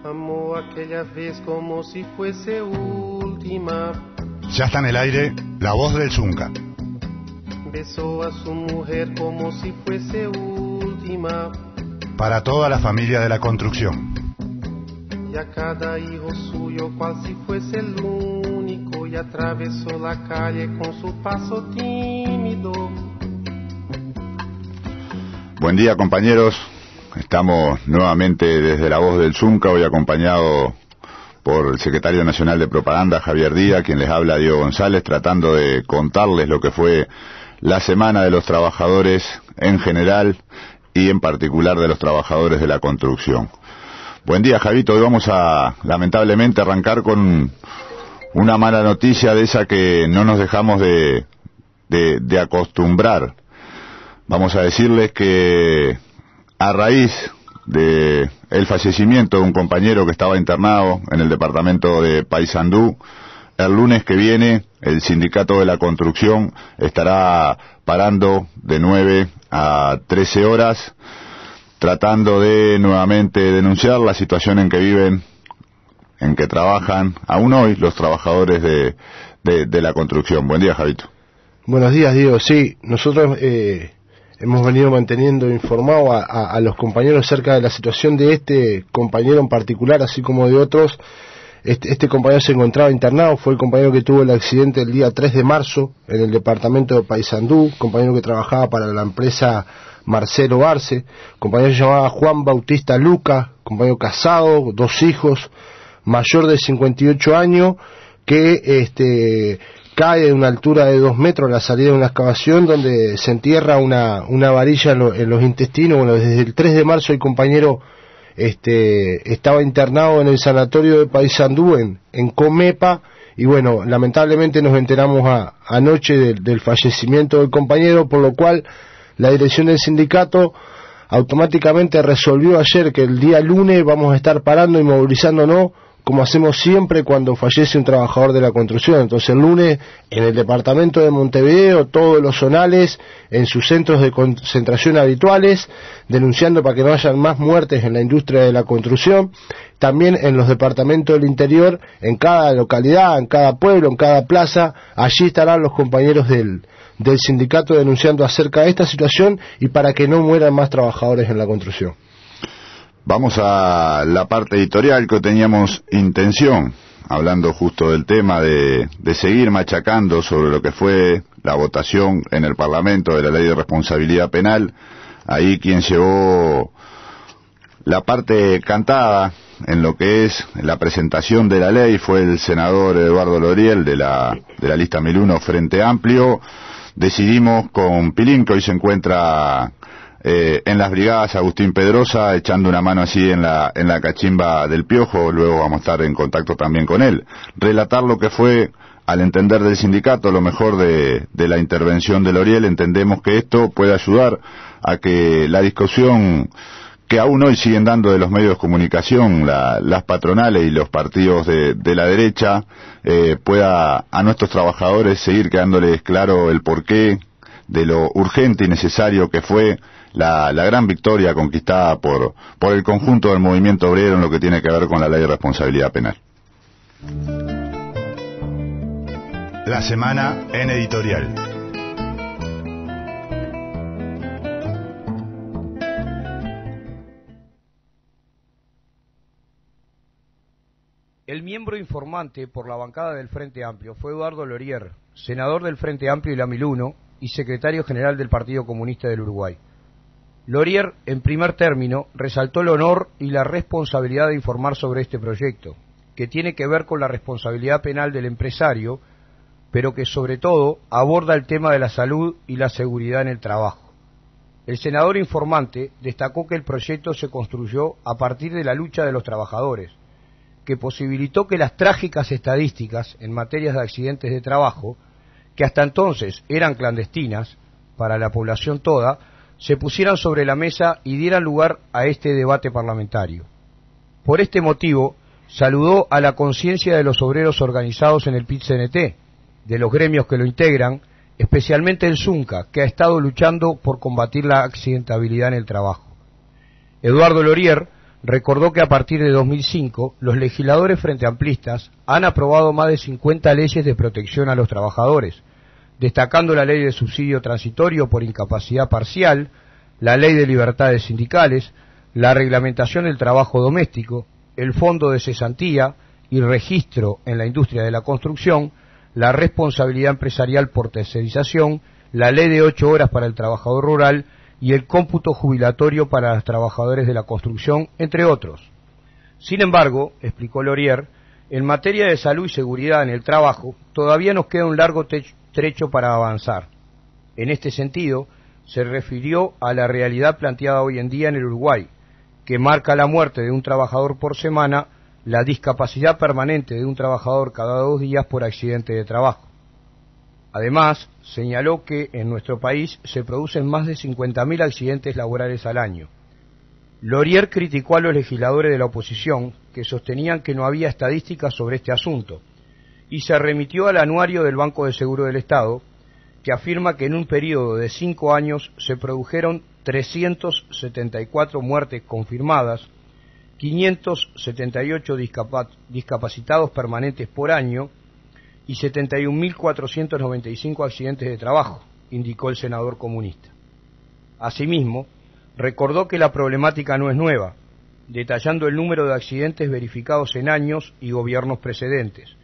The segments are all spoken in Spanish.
Amó aquella vez como si fuese última. Ya está en el aire La Voz del Zunca. Besó a su mujer como si fuese última. Para toda la familia de la construcción. Y a cada hijo suyo cual si fuese el único. Y atravesó la calle con su paso tímido. Buen día, compañeros. Estamos nuevamente desde La Voz del Zunca, hoy acompañado por el secretario nacional de propaganda, Javier Díaz, quien les habla, Diego González, tratando de contarles lo que fue la semana de los trabajadores en general y en particular de los trabajadores de la construcción. Buen día, Javito. Hoy vamos a, lamentablemente, arrancar con una mala noticia de esa que no nos dejamos de acostumbrar. Vamos a decirles que a raíz de el fallecimiento de un compañero que estaba internado en el departamento de Paysandú, el lunes que viene el sindicato de la construcción estará parando de 9 a 13 horas, tratando de nuevamente denunciar la situación en que viven, en que trabajan aún hoy los trabajadores de la construcción. Buen día, Javito. Buenos días, Diego. Sí, nosotros hemos venido manteniendo informado a los compañeros acerca de la situación de este compañero en particular, así como de otros. Este compañero se encontraba internado, fue el compañero que tuvo el accidente el día 3 de marzo en el departamento de Paysandú, compañero que trabajaba para la empresa Marcelo Arce, compañero que se llamaba Juan Bautista Luca, compañero casado, 2 hijos, mayor de 58 años, que cae de una altura de 2 metros a la salida de una excavación donde se entierra una varilla en los intestinos. Bueno, desde el 3 de marzo el compañero estaba internado en el sanatorio de Paysandú, en Comepa, y bueno, lamentablemente nos enteramos anoche del fallecimiento del compañero, por lo cual la dirección del sindicato automáticamente resolvió ayer que el día lunes vamos a estar parando y movilizándonos, como hacemos siempre cuando fallece un trabajador de la construcción. Entonces el lunes en el departamento de Montevideo, todos los zonales en sus centros de concentración habituales, denunciando para que no hayan más muertes en la industria de la construcción. También en los departamentos del interior, en cada localidad, en cada pueblo, en cada plaza, allí estarán los compañeros del sindicato denunciando acerca de esta situación y para que no mueran más trabajadores en la construcción. Vamos a la parte editorial que teníamos intención, hablando justo del tema de seguir machacando sobre lo que fue la votación en el Parlamento de la Ley de Responsabilidad Penal. Ahí quien llevó la parte cantada en lo que es la presentación de la ley fue el senador Eduardo Loriel de la lista 1001 Frente Amplio. Decidimos con Pilín, que hoy se encuentra en las brigadas, Agustín Pedrosa, echando una mano así en la cachimba del Piojo. Luego vamos a estar en contacto también con él, relatar lo que fue, al entender del sindicato, lo mejor de la intervención de Loriel. Entendemos que esto puede ayudar a que la discusión que aún hoy siguen dando de los medios de comunicación, las patronales y los partidos de la derecha, pueda a nuestros trabajadores seguir quedándoles claro el porqué de lo urgente y necesario que fue la gran victoria conquistada por el conjunto del movimiento obrero en lo que tiene que ver con la Ley de Responsabilidad Penal. La semana en editorial. El miembro informante por la bancada del Frente Amplio fue Eduardo Lorier, senador del Frente Amplio y la 1001 y secretario general del Partido Comunista del Uruguay. Lorier, en primer término, resaltó el honor y la responsabilidad de informar sobre este proyecto, que tiene que ver con la responsabilidad penal del empresario, pero que sobre todo aborda el tema de la salud y la seguridad en el trabajo. El senador informante destacó que el proyecto se construyó a partir de la lucha de los trabajadores, que posibilitó que las trágicas estadísticas en materias de accidentes de trabajo, que hasta entonces eran clandestinas para la población toda, se pusieran sobre la mesa y dieran lugar a este debate parlamentario. Por este motivo, saludó a la conciencia de los obreros organizados en el PIT-CNT, de los gremios que lo integran, especialmente el Zunca, que ha estado luchando por combatir la accidentabilidad en el trabajo. Eduardo Lorier recordó que a partir de 2005 los legisladores frenteamplistas han aprobado más de 50 leyes de protección a los trabajadores, destacando la ley de subsidio transitorio por incapacidad parcial, la ley de libertades sindicales, la reglamentación del trabajo doméstico, el fondo de cesantía y registro en la industria de la construcción, la responsabilidad empresarial por tercerización, la ley de 8 horas para el trabajador rural y el cómputo jubilatorio para los trabajadores de la construcción, entre otros. Sin embargo, explicó Lorier, en materia de salud y seguridad en el trabajo, todavía nos queda un largo trecho para avanzar. En este sentido, se refirió a la realidad planteada hoy en día en el Uruguay, que marca la muerte de un trabajador por semana, la discapacidad permanente de un trabajador cada 2 días por accidente de trabajo. Además, señaló que en nuestro país se producen más de 50.000 accidentes laborales al año. Lorier criticó a los legisladores de la oposición que sostenían que no había estadísticas sobre este asunto y se remitió al anuario del Banco de Seguro del Estado, que afirma que en un periodo de 5 años se produjeron 374 muertes confirmadas, 578 discapacitados permanentes por año y 71.495 accidentes de trabajo, indicó el senador comunista. Asimismo, recordó que la problemática no es nueva, detallando el número de accidentes verificados en años y gobiernos precedentes.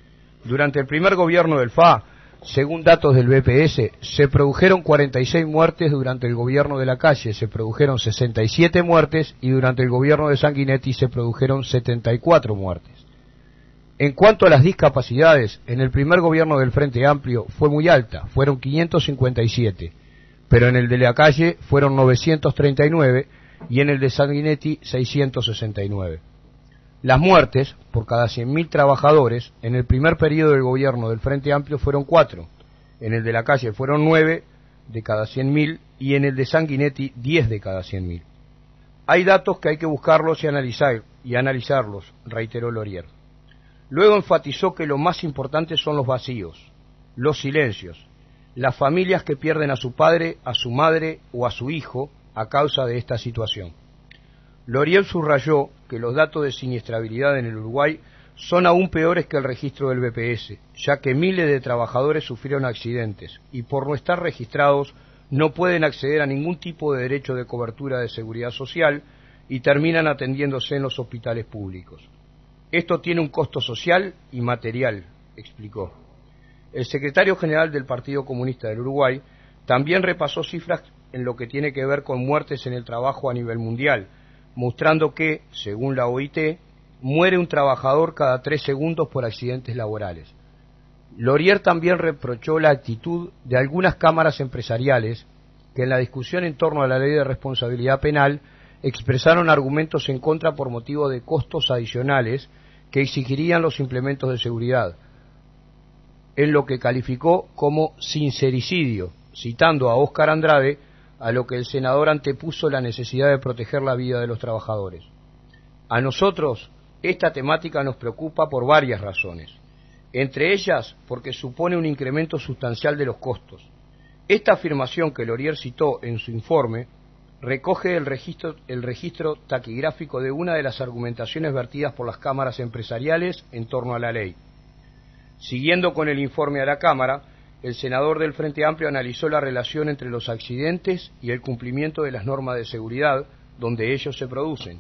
Durante el primer gobierno del FA, según datos del BPS, se produjeron 46 muertes, durante el gobierno de Lacalle se produjeron 67 muertes y durante el gobierno de Sanguinetti se produjeron 74 muertes. En cuanto a las discapacidades, en el primer gobierno del Frente Amplio fue muy alta, fueron 557, pero en el de Lacalle fueron 939 y en el de Sanguinetti 669. Las muertes por cada 100.000 trabajadores en el primer periodo del gobierno del Frente Amplio fueron 4, en el de Lacalle fueron 9 de cada 100.000 y en el de Sanguinetti 10 de cada 100.000. Hay datos que hay que buscarlos y analizarlos, reiteró Lorier. Luego enfatizó que lo más importante son los vacíos, los silencios, las familias que pierden a su padre, a su madre o a su hijo a causa de esta situación. Lorier subrayó que los datos de siniestrabilidad en el Uruguay son aún peores que el registro del BPS, ya que miles de trabajadores sufrieron accidentes y por no estar registrados no pueden acceder a ningún tipo de derecho de cobertura de seguridad social y terminan atendiéndose en los hospitales públicos. Esto tiene un costo social y material, explicó. El secretario general del Partido Comunista del Uruguay también repasó cifras en lo que tiene que ver con muertes en el trabajo a nivel mundial, mostrando que, según la OIT, muere un trabajador cada 3 segundos por accidentes laborales. Lorier también reprochó la actitud de algunas cámaras empresariales que en la discusión en torno a la ley de responsabilidad penal expresaron argumentos en contra por motivo de costos adicionales que exigirían los implementos de seguridad, en lo que calificó como sincericidio, citando a Óscar Andrade, a lo que el senador antepuso la necesidad de proteger la vida de los trabajadores. A nosotros, esta temática nos preocupa por varias razones, entre ellas porque supone un incremento sustancial de los costos. Esta afirmación que Lorier citó en su informe recoge el registro taquigráfico de una de las argumentaciones vertidas por las cámaras empresariales en torno a la ley. Siguiendo con el informe a la Cámara, el senador del Frente Amplio analizó la relación entre los accidentes y el cumplimiento de las normas de seguridad donde ellos se producen.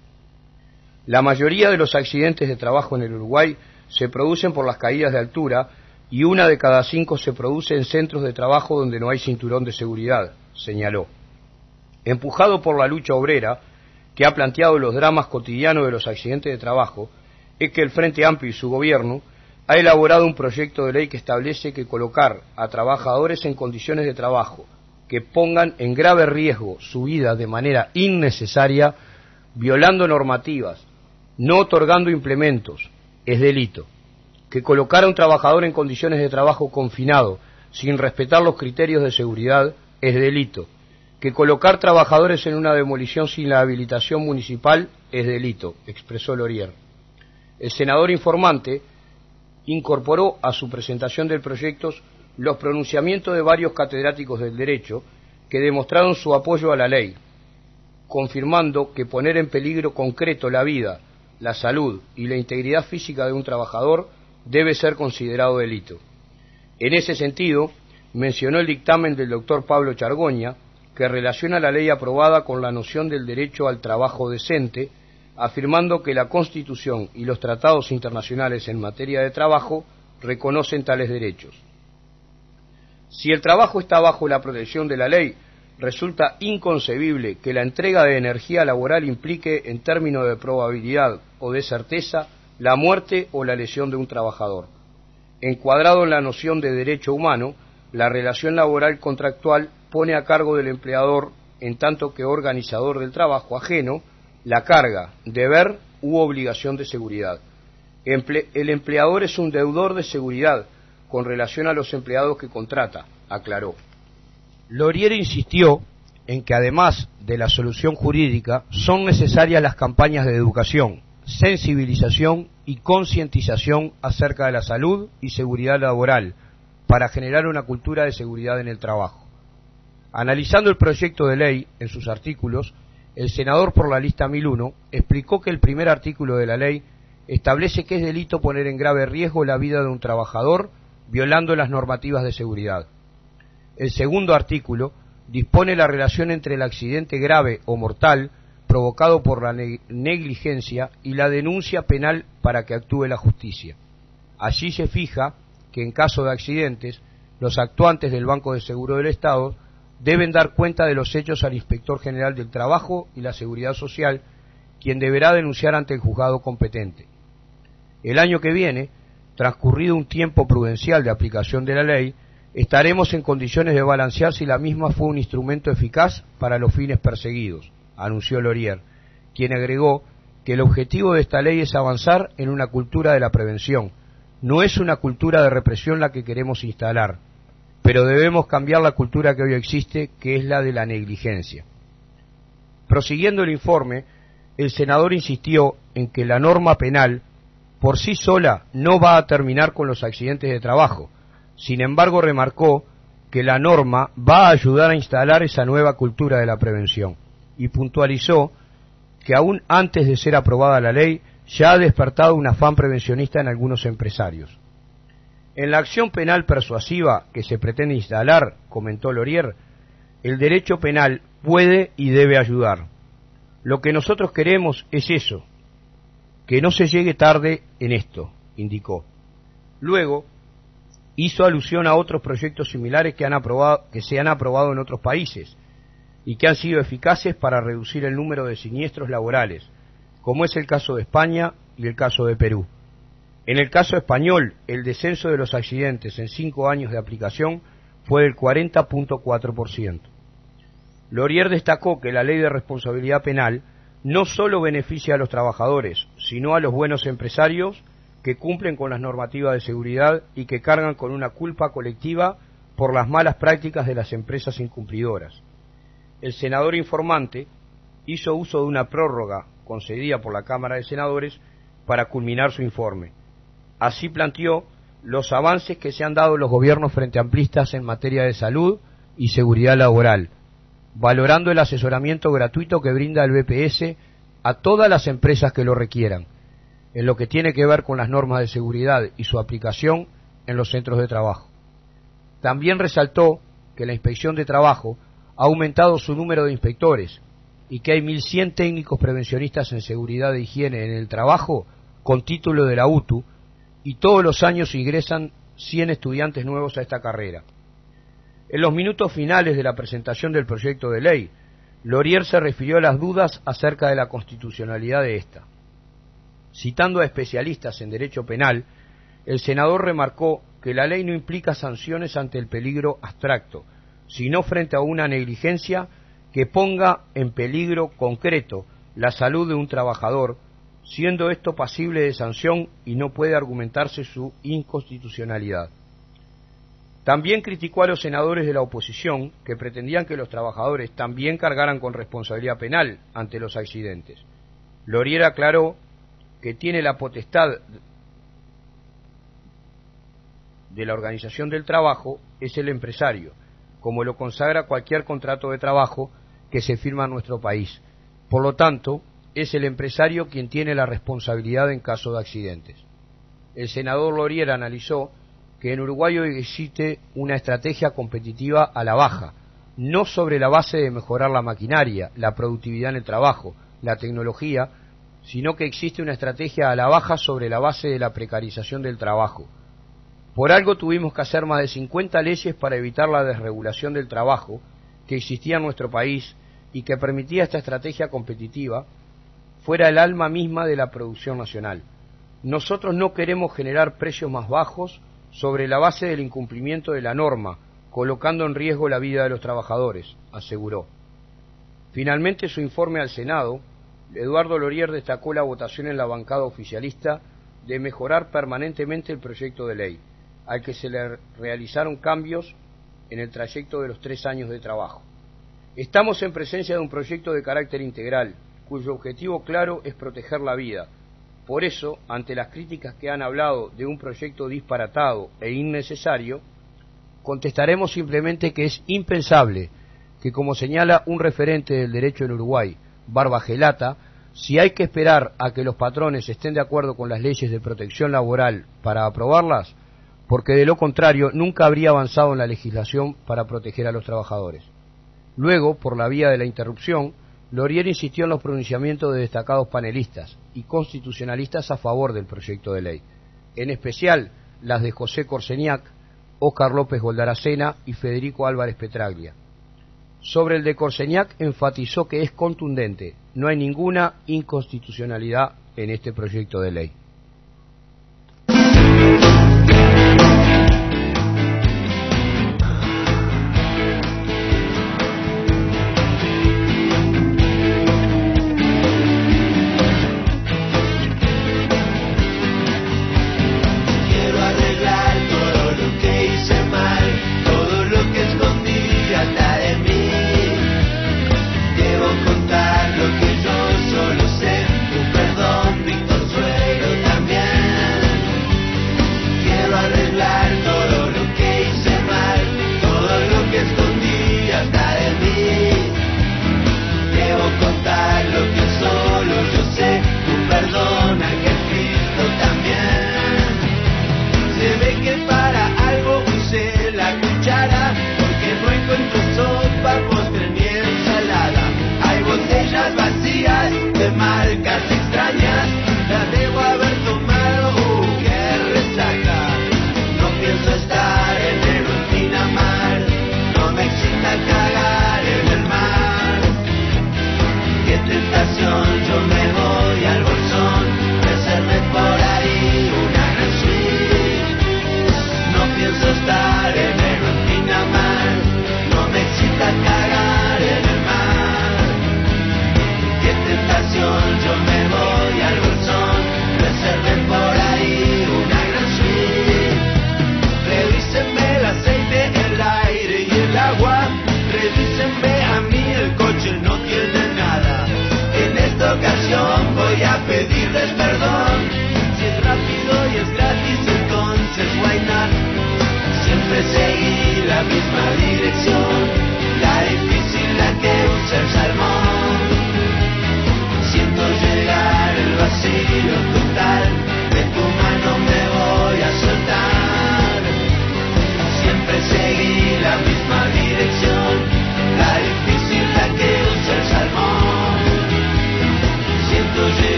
La mayoría de los accidentes de trabajo en el Uruguay se producen por las caídas de altura y 1 de cada 5 se produce en centros de trabajo donde no hay cinturón de seguridad, señaló. Empujado por la lucha obrera, que ha planteado los dramas cotidianos de los accidentes de trabajo, es que el Frente Amplio y su gobierno ha elaborado un proyecto de ley que establece que colocar a trabajadores en condiciones de trabajo que pongan en grave riesgo su vida de manera innecesaria, violando normativas, no otorgando implementos, es delito. Que colocar a un trabajador en condiciones de trabajo confinado sin respetar los criterios de seguridad es delito. Que colocar trabajadores en una demolición sin la habilitación municipal es delito, expresó Lorier. El senador informante incorporó a su presentación del proyecto los pronunciamientos de varios catedráticos del derecho que demostraron su apoyo a la ley. confirmando que poner en peligro concreto la vida, la salud y la integridad física de un trabajador debe ser considerado delito. En ese sentido, mencionó el dictamen del doctor Pablo Chargoña, que relaciona la ley aprobada con la noción del derecho al trabajo decente, afirmando que la Constitución y los tratados internacionales en materia de trabajo reconocen tales derechos. Si el trabajo está bajo la protección de la ley, resulta inconcebible que la entrega de energía laboral implique, en términos de probabilidad o de certeza, la muerte o la lesión de un trabajador. Encuadrado en la noción de derecho humano, la relación laboral contractual pone a cargo del empleador, en tanto que organizador del trabajo ajeno, la carga, deber u obligación de seguridad. El empleador es un deudor de seguridad con relación a los empleados que contrata, aclaró. Laurier insistió en que además de la solución jurídica son necesarias las campañas de educación, sensibilización y concientización acerca de la salud y seguridad laboral para generar una cultura de seguridad en el trabajo. Analizando el proyecto de ley en sus artículos, el senador por la lista 1001 explicó que el primer artículo de la ley establece que es delito poner en grave riesgo la vida de un trabajador violando las normativas de seguridad. El segundo artículo dispone la relación entre el accidente grave o mortal provocado por la negligencia y la denuncia penal para que actúe la justicia. Allí se fija que en caso de accidentes, los actuantes del Banco de Seguro del Estado deben dar cuenta de los hechos al Inspector General del Trabajo y la Seguridad Social, quien deberá denunciar ante el juzgado competente. El año que viene, transcurrido un tiempo prudencial de aplicación de la ley, estaremos en condiciones de balancear si la misma fue un instrumento eficaz para los fines perseguidos, anunció Laurier, quien agregó que el objetivo de esta ley es avanzar en una cultura de la prevención. No es una cultura de represión la que queremos instalar, pero debemos cambiar la cultura que hoy existe, que es la de la negligencia. Prosiguiendo el informe, el senador insistió en que la norma penal por sí sola no va a terminar con los accidentes de trabajo. Sin embargo, remarcó que la norma va a ayudar a instalar esa nueva cultura de la prevención y puntualizó que aún antes de ser aprobada la ley ya ha despertado un afán prevencionista en algunos empresarios. En la acción penal persuasiva que se pretende instalar, comentó Laurier, el derecho penal puede y debe ayudar. Lo que nosotros queremos es eso, que no se llegue tarde en esto, indicó. Luego, hizo alusión a otros proyectos similares que se han aprobado en otros países y que han sido eficaces para reducir el número de siniestros laborales, como es el caso de España y el caso de Perú. En el caso español, el descenso de los accidentes en 5 años de aplicación fue del 40.4%. Laurier destacó que la ley de responsabilidad penal no solo beneficia a los trabajadores, sino a los buenos empresarios que cumplen con las normativas de seguridad y que cargan con una culpa colectiva por las malas prácticas de las empresas incumplidoras. El senador informante hizo uso de una prórroga concedida por la Cámara de Senadores para culminar su informe. Así planteó los avances que se han dado los gobiernos frente amplistas en materia de salud y seguridad laboral, valorando el asesoramiento gratuito que brinda el BPS a todas las empresas que lo requieran, en lo que tiene que ver con las normas de seguridad y su aplicación en los centros de trabajo. También resaltó que la Inspección de Trabajo ha aumentado su número de inspectores y que hay 1.100 técnicos prevencionistas en seguridad e higiene en el trabajo con título de la UTU, y todos los años ingresan 100 estudiantes nuevos a esta carrera. En los minutos finales de la presentación del proyecto de ley, Laurier se refirió a las dudas acerca de la constitucionalidad de esta. Citando a especialistas en derecho penal, el senador remarcó que la ley no implica sanciones ante el peligro abstracto, sino frente a una negligencia que ponga en peligro concreto la salud de un trabajador, siendo esto pasible de sanción y no puede argumentarse su inconstitucionalidad. También criticó a los senadores de la oposición que pretendían que los trabajadores también cargaran con responsabilidad penal ante los accidentes. Laurier aclaró que tiene la potestad de la organización del trabajo es el empresario, como lo consagra cualquier contrato de trabajo que se firma en nuestro país, Por lo tanto, es el empresario quien tiene la responsabilidad en caso de accidentes. El senador Lorier analizó que en Uruguay hoy existe una estrategia competitiva a la baja, no sobre la base de mejorar la maquinaria, la productividad en el trabajo, la tecnología, sino que existe una estrategia a la baja sobre la base de la precarización del trabajo. Por algo tuvimos que hacer más de 50 leyes para evitar la desregulación del trabajo que existía en nuestro país y que permitía esta estrategia competitiva fuera el alma misma de la producción nacional. Nosotros no queremos generar precios más bajos sobre la base del incumplimiento de la norma, colocando en riesgo la vida de los trabajadores, aseguró. Finalmente, su informe al Senado, Eduardo Lorier destacó la votación en la bancada oficialista de mejorar permanentemente el proyecto de ley, al que se le realizaron cambios en el trayecto de los 3 años de trabajo. Estamos en presencia de un proyecto de carácter integral, cuyo objetivo claro es proteger la vida. Por eso, ante las críticas que han hablado de un proyecto disparatado e innecesario, contestaremos simplemente que es impensable que, como señala un referente del derecho en Uruguay, Barbagelata, si hay que esperar a que los patrones estén de acuerdo con las leyes de protección laboral para aprobarlas, porque de lo contrario nunca habría avanzado en la legislación para proteger a los trabajadores. Luego, por la vía de la interrupción, Lorier insistió en los pronunciamientos de destacados panelistas y constitucionalistas a favor del proyecto de ley, en especial las de José Corseñac, Óscar López Goldaracena y Federico Álvarez Petraglia. Sobre el de Corseñac enfatizó que es contundente, no hay ninguna inconstitucionalidad en este proyecto de ley.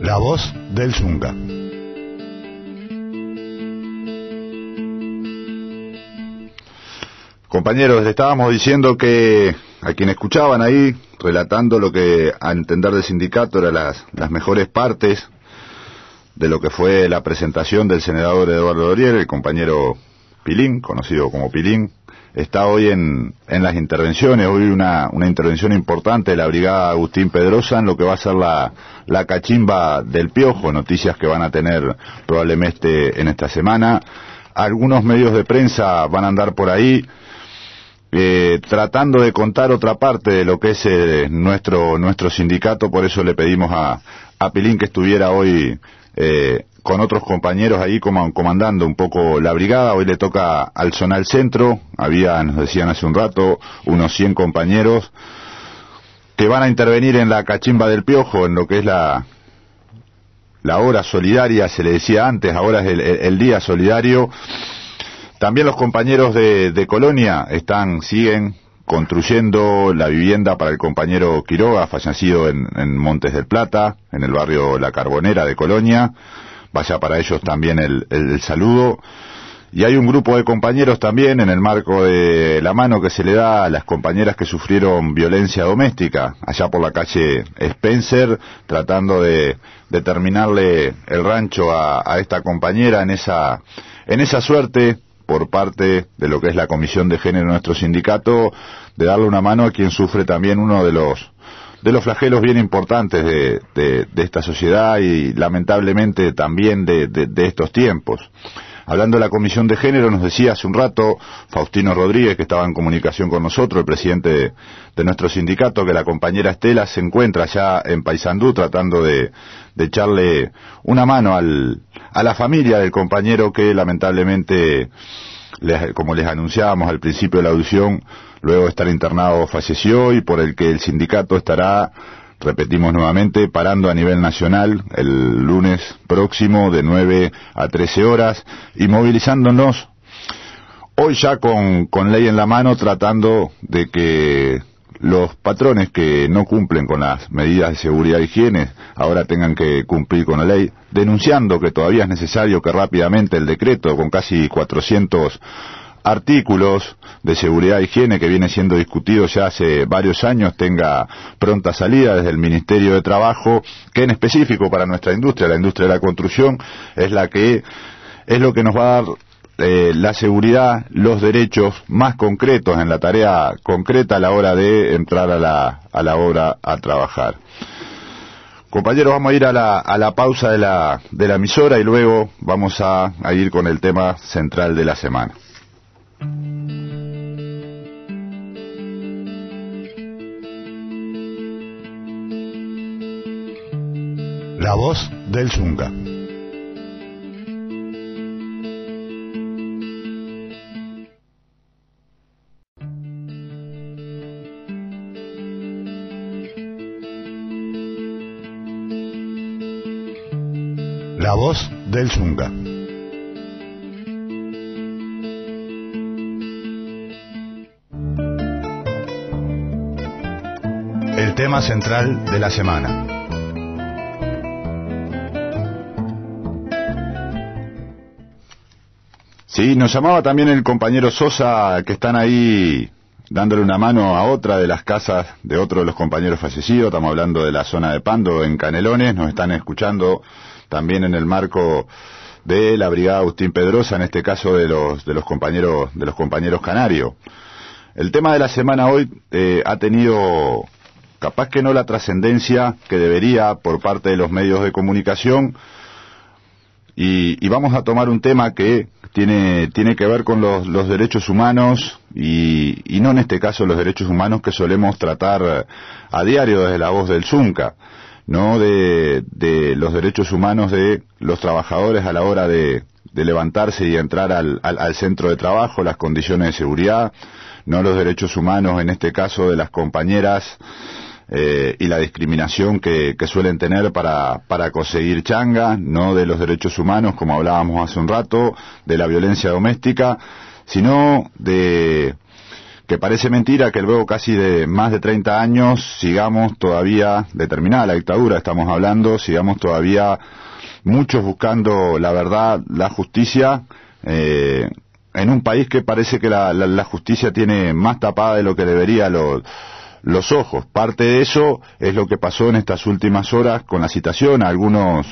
La voz del Zunga. Compañeros, le estábamos diciendo que a quienes escuchaban ahí relatando lo que a entender del sindicato eran las mejores partes de lo que fue la presentación del senador Eduardo Lorier, el compañero Pilín, conocido como Pilín. Está hoy en las intervenciones, hoy una intervención importante de la brigada Agustín Pedrosa en lo que va a ser la cachimba del Piojo, noticias que van a tener probablemente en esta semana. Algunos medios de prensa van a andar por ahí tratando de contar otra parte de lo que es nuestro sindicato, por eso le pedimos a Pilín que estuviera hoy con otros compañeros ahí comandando un poco la brigada. Hoy le toca al Zonal Centro, nos decían hace un rato, unos 100 compañeros que van a intervenir en la cachimba del Piojo, en lo que es la hora solidaria, se le decía antes, ahora es el día solidario. También los compañeros de Colonia siguen construyendo la vivienda para el compañero Quiroga, fallecido en Montes del Plata, en el barrio La Carbonera de Colonia. Vaya para ellos también el saludo. Y hay un grupo de compañeros también en el marco de la mano que se le da a las compañeras que sufrieron violencia doméstica, allá por la calle Spencer, tratando de terminarle el rancho a esta compañera en esa suerte, por parte de lo que es la Comisión de Género de nuestro sindicato, de darle una mano a quien sufre también uno de los flagelos bien importantes de esta sociedad y lamentablemente también de estos tiempos. Hablando de la Comisión de Género, nos decía hace un rato Faustino Rodríguez, que estaba en comunicación con nosotros, el presidente de nuestro sindicato, que la compañera Estela se encuentra allá en Paysandú tratando de echarle una mano a la familia del compañero que lamentablemente, como les anunciábamos al principio de la audición, luego de estar internado falleció, y por el que el sindicato estará, repetimos nuevamente, parando a nivel nacional el lunes próximo de 9 a 13 horas y movilizándonos hoy ya con ley en la mano, tratando de que los patrones que no cumplen con las medidas de seguridad e higiene ahora tengan que cumplir con la ley, denunciando que todavía es necesario que rápidamente el decreto, con casi 400 artículos de seguridad e higiene que viene siendo discutido ya hace varios años, tenga pronta salida desde el Ministerio de Trabajo, que en específico para nuestra industria, la industria de la construcción, es lo que nos va a dar la seguridad, los derechos más concretos en la tarea concreta a la hora de entrar a la obra a trabajar. Compañeros, vamos a ir a la pausa de la emisora y luego vamos a ir con el tema central de la semana. La voz del Zunga. La voz del Zunga. El tema central de la semana. Sí, nos llamaba también el compañero Sosa, que están ahí dándole una mano a otra de las casas de otro de los compañeros fallecidos. Estamos hablando de la zona de Pando, en Canelones. Nos están escuchando también en el marco de la brigada Agustín Pedrosa, en este caso de los compañeros canarios. El tema de la semana hoy ha tenido, capaz que no la trascendencia que debería por parte de los medios de comunicación, y vamos a tomar un tema que tiene que ver con los derechos humanos y no en este caso los derechos humanos que solemos tratar a diario desde la voz del Zunca, no de los derechos humanos de los trabajadores a la hora de levantarse y entrar al centro de trabajo, las condiciones de seguridad, no los derechos humanos en este caso de las compañeras y la discriminación que suelen tener para conseguir changa, no de los derechos humanos, como hablábamos hace un rato, de la violencia doméstica, sino de que parece mentira que luego casi de más de 30 años sigamos todavía, de terminada la dictadura estamos hablando, sigamos todavía muchos buscando la verdad, la justicia, en un país que parece que la justicia tiene más tapada de lo que debería los ojos. Parte de eso es lo que pasó en estas últimas horas con la citación a algunos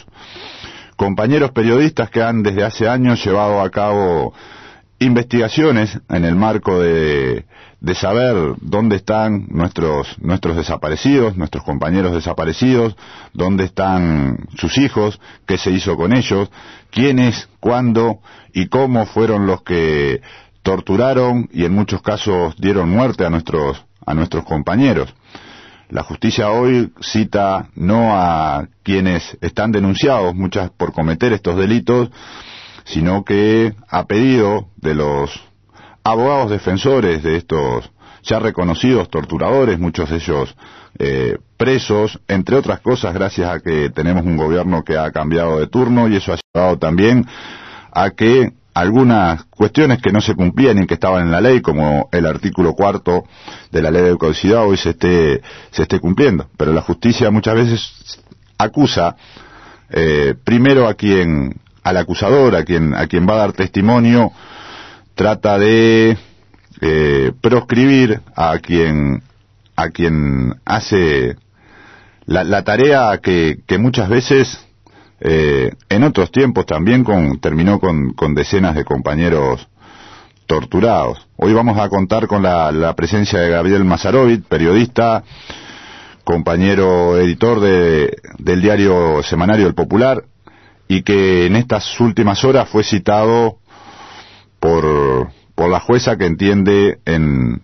compañeros periodistas que han desde hace años llevado a cabo investigaciones en el marco de saber dónde están nuestros desaparecidos, nuestros compañeros desaparecidos, dónde están sus hijos, qué se hizo con ellos, quiénes, cuándo y cómo fueron los que torturaron y en muchos casos dieron muerte a nuestros compañeros. La justicia hoy cita no a quienes están denunciados muchas por cometer estos delitos, sino que a pedido de los abogados defensores de estos ya reconocidos torturadores, muchos de ellos presos, entre otras cosas gracias a que tenemos un gobierno que ha cambiado de turno, y eso ha llevado también a que algunas cuestiones que no se cumplían y que estaban en la ley, como el artículo 4 de la ley de caducidad, hoy se esté cumpliendo. Pero la justicia muchas veces acusa primero al acusador, a quien va a dar testimonio, trata de proscribir a quien hace la tarea que muchas veces en otros tiempos también terminó con decenas de compañeros torturados. Hoy vamos a contar con la presencia de Gabriel Mazarovit, periodista, compañero editor del diario semanario El Popular, y que en estas últimas horas fue citado por la jueza que entiende en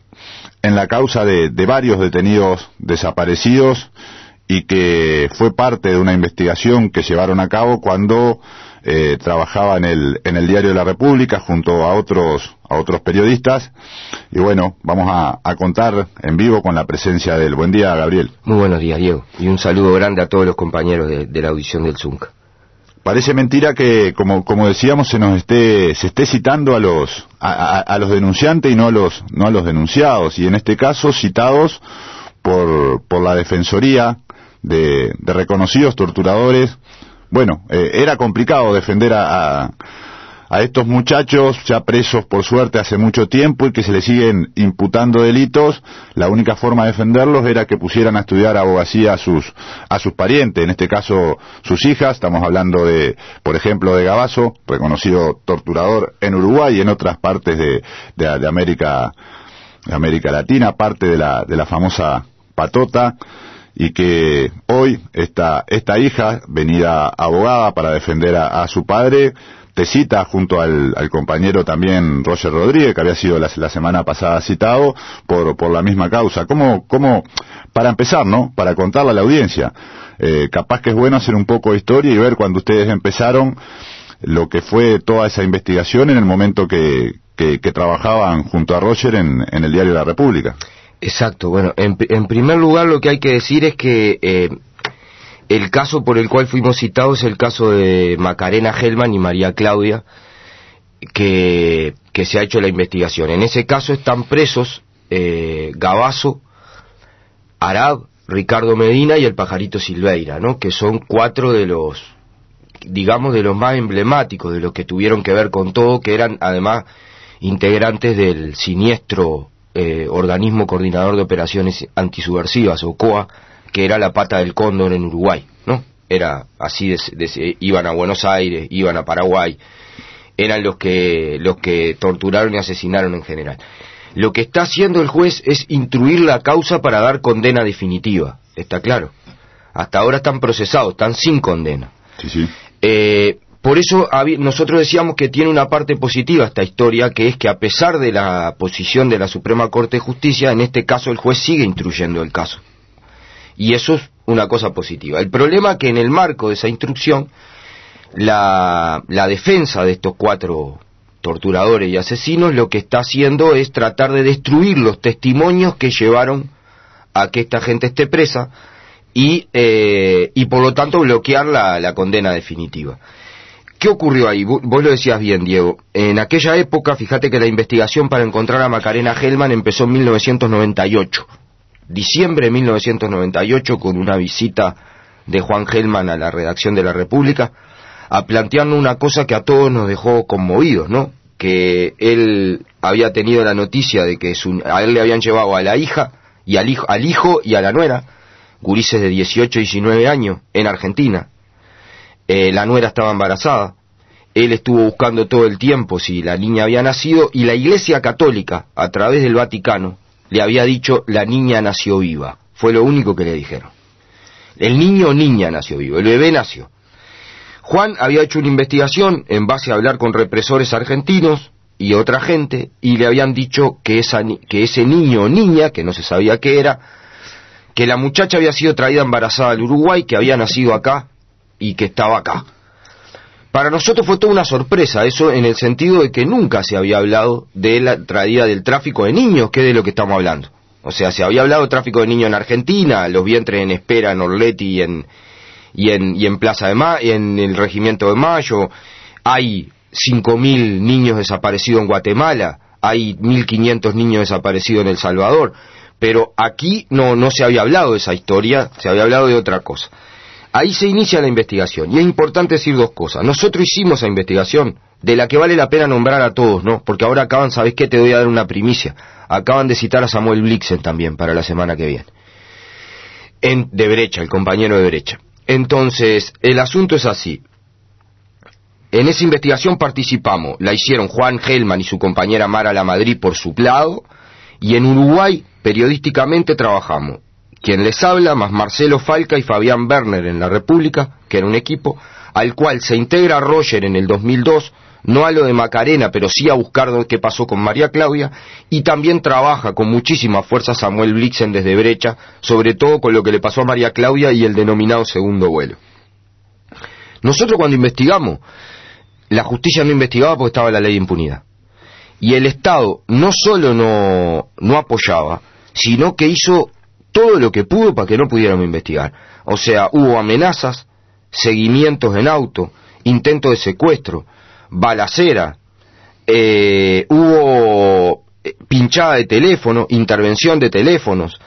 la causa de varios detenidos desaparecidos, y que fue parte de una investigación que llevaron a cabo cuando trabajaba en el diario La República junto a otros periodistas. Y bueno, vamos a contar en vivo con la presencia del... Buen día, Gabriel. Muy buenos días, Diego, y un saludo grande a todos los compañeros de la audición del Zunca. Parece mentira que, como decíamos, se esté citando a los denunciantes y no a los denunciados, y en este caso citados por la Defensoría de reconocidos torturadores. Bueno, era complicado defender a estos muchachos ya presos por suerte hace mucho tiempo y que se les siguen imputando delitos. La única forma de defenderlos era que pusieran a estudiar abogacía a sus parientes, en este caso sus hijas. Estamos hablando por ejemplo, de Gavazo, reconocido torturador en Uruguay y en otras partes de América Latina, parte de la famosa patota, y que hoy esta hija, venida abogada para defender a su padre, te cita junto al compañero también Roger Rodríguez, que había sido la semana pasada citado por la misma causa. ¿Cómo para empezar, ¿no? Para contarle a la audiencia, capaz que es bueno hacer un poco de historia y ver cuando ustedes empezaron lo que fue toda esa investigación en el momento que trabajaban junto a Roger en el diario La República. Exacto. Bueno, en primer lugar lo que hay que decir es que el caso por el cual fuimos citados es el caso de Macarena Hellman y María Claudia, que se ha hecho la investigación. En ese caso están presos Gavazo, Arab, Ricardo Medina y el Pajarito Silveira, ¿no? Que son 4 de los más emblemáticos, de los que tuvieron que ver con todo, que eran además integrantes del siniestro Organismo Coordinador de Operaciones Antisubversivas, o COA, que era la pata del cóndor en Uruguay, ¿no? Era así, iban a Buenos Aires, iban a Paraguay, eran los que torturaron y asesinaron en general. Lo que está haciendo el juez es instruir la causa para dar condena definitiva, está claro. Hasta ahora están procesados, están sin condena. Sí. Por eso nosotros decíamos que tiene una parte positiva esta historia, que es que a pesar de la posición de la Suprema Corte de Justicia, en este caso el juez sigue instruyendo el caso. Y eso es una cosa positiva. El problema es que en el marco de esa instrucción, la defensa de estos 4 torturadores y asesinos lo que está haciendo es tratar de destruir los testimonios que llevaron a que esta gente esté presa y por lo tanto bloquear la condena definitiva. ¿Qué ocurrió ahí? Vos lo decías bien, Diego. En aquella época, fíjate que la investigación para encontrar a Macarena Hellman empezó en 1998. Diciembre de 1998, con una visita de Juan Hellman a la redacción de La República, a plantearnos una cosa que a todos nos dejó conmovidos, ¿no? Que él había tenido la noticia de que a él le habían llevado a la hija y al hijo y a la nuera, gurises de 18, 19 años, en Argentina. La nuera estaba embarazada. Él estuvo buscando todo el tiempo si la niña había nacido, y la Iglesia Católica, a través del Vaticano, le había dicho: la niña nació viva. Fue lo único que le dijeron. El niño o niña nació vivo, el bebé nació. Juan había hecho una investigación en base a hablar con represores argentinos y otra gente, y le habían dicho que ese niño o niña, que no se sabía qué era, que la muchacha había sido traída embarazada al Uruguay, que había nacido acá y que estaba acá. Para nosotros fue toda una sorpresa eso, en el sentido de que nunca se había hablado de la traída del tráfico de niños, que es de lo que estamos hablando. O sea, se había hablado de tráfico de niños en Argentina, los vientres en espera en Orleti y en Plaza de Mayo, y en el Regimiento de Mayo. Hay 5.000 niños desaparecidos en Guatemala, hay 1.500 niños desaparecidos en El Salvador, pero aquí no se había hablado de esa historia, se había hablado de otra cosa. Ahí se inicia la investigación, y es importante decir dos cosas. Nosotros hicimos esa investigación, de la que vale la pena nombrar a todos, ¿no? Porque ahora acaban, ¿sabés qué? Te voy a dar una primicia. Acaban de citar a Samuel Blixen también para la semana que viene. De Brecha, el compañero de Brecha. Entonces, el asunto es así. En esa investigación participamos, la hicieron Juan Gelman y su compañera Mara Lamadrid por su lado, y en Uruguay, periodísticamente trabajamos. Quien les habla, más Marcelo Falca y Fabián Werner en La República, que era un equipo, al cual se integra Roger en el 2002, no a lo de Macarena, pero sí a buscar qué pasó con María Claudia, y también trabaja con muchísima fuerza Samuel Blixen desde Brecha, sobre todo con lo que le pasó a María Claudia y el denominado segundo vuelo. Nosotros cuando investigamos, la justicia no investigaba porque estaba la ley de impunidad. Y el Estado no solo no apoyaba, sino que hizo todo lo que pudo para que no pudiéramos investigar. O sea, hubo amenazas, seguimientos en auto, intentos de secuestro, balacera, hubo pinchada de teléfono, intervención de teléfonos,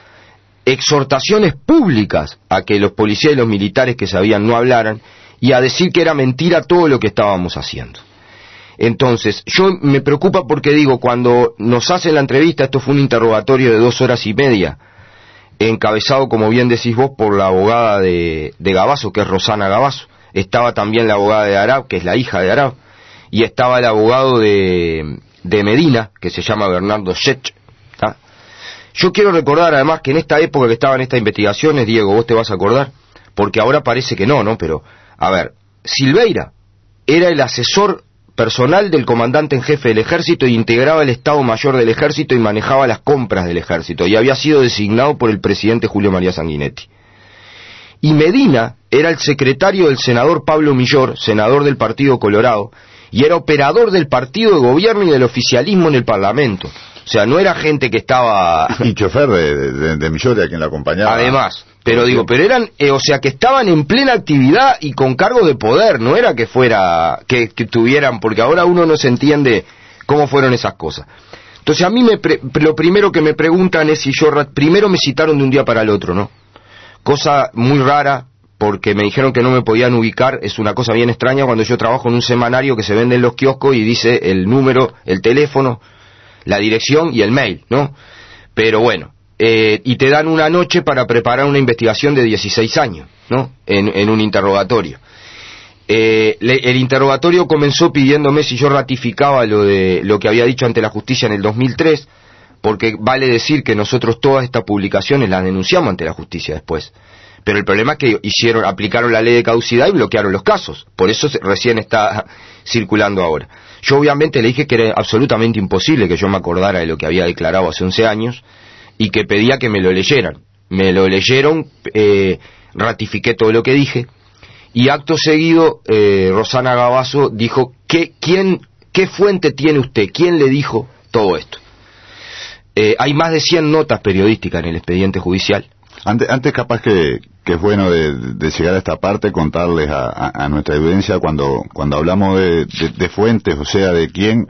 exhortaciones públicas a que los policías y los militares que sabían no hablaran, y a decir que era mentira todo lo que estábamos haciendo. Entonces, yo me preocupa porque digo, cuando nos hacen la entrevista, esto fue un interrogatorio de 2 horas y media, encabezado, como bien decís vos, por la abogada de Gabazo, que es Rosana Gabazo. Estaba también la abogada de Arab, que es la hija de Arab, y estaba el abogado de Medina, que se llama Bernardo Shech. ¿Ah? Yo quiero recordar además que en esta época que estaban estas investigaciones, Diego, vos te vas a acordar, porque ahora parece que no, pero, a ver, Silveira era el asesor personal del comandante en jefe del ejército, y integraba el Estado Mayor del Ejército y manejaba las compras del ejército, y había sido designado por el presidente Julio María Sanguinetti. Y Medina era el secretario del senador Pablo Millor, senador del Partido Colorado, y era operador del partido de gobierno y del oficialismo en el Parlamento. O sea, no era gente que estaba... Y chofer de Millor, a quien la acompañaba. Además, pero digo, pero eran, o sea, que estaban en plena actividad y con cargo de poder, no era que fuera, que tuvieran, porque ahora uno no se entiende cómo fueron esas cosas. Entonces a mí lo primero que me preguntan es si yo, primero me citaron de un día para el otro, ¿no? Cosa muy rara, porque me dijeron que no me podían ubicar, es una cosa bien extraña cuando yo trabajo en un semanario que se vende en los kioscos y dice el número, el teléfono, la dirección y el mail, ¿no? Pero bueno, y te dan una noche para preparar una investigación de 16 años, ¿no? En un interrogatorio. El interrogatorio comenzó pidiéndome si yo ratificaba lo que había dicho ante la justicia en el 2003, porque vale decir que nosotros todas estas publicaciones las denunciamos ante la justicia después. Pero el problema es que aplicaron la ley de caducidad y bloquearon los casos. Por eso recién está circulando ahora. Yo obviamente le dije que era absolutamente imposible que yo me acordara de lo que había declarado hace 11 años y que pedía que me lo leyeran. Me lo leyeron, ratifiqué todo lo que dije, y acto seguido Rosana Gabazo dijo, ¿qué fuente tiene usted? ¿Quién le dijo todo esto? Hay más de 100 notas periodísticas en el expediente judicial. Antes capaz que es bueno de llegar a esta parte, contarles a nuestra audiencia cuando hablamos de fuentes, o sea, de quién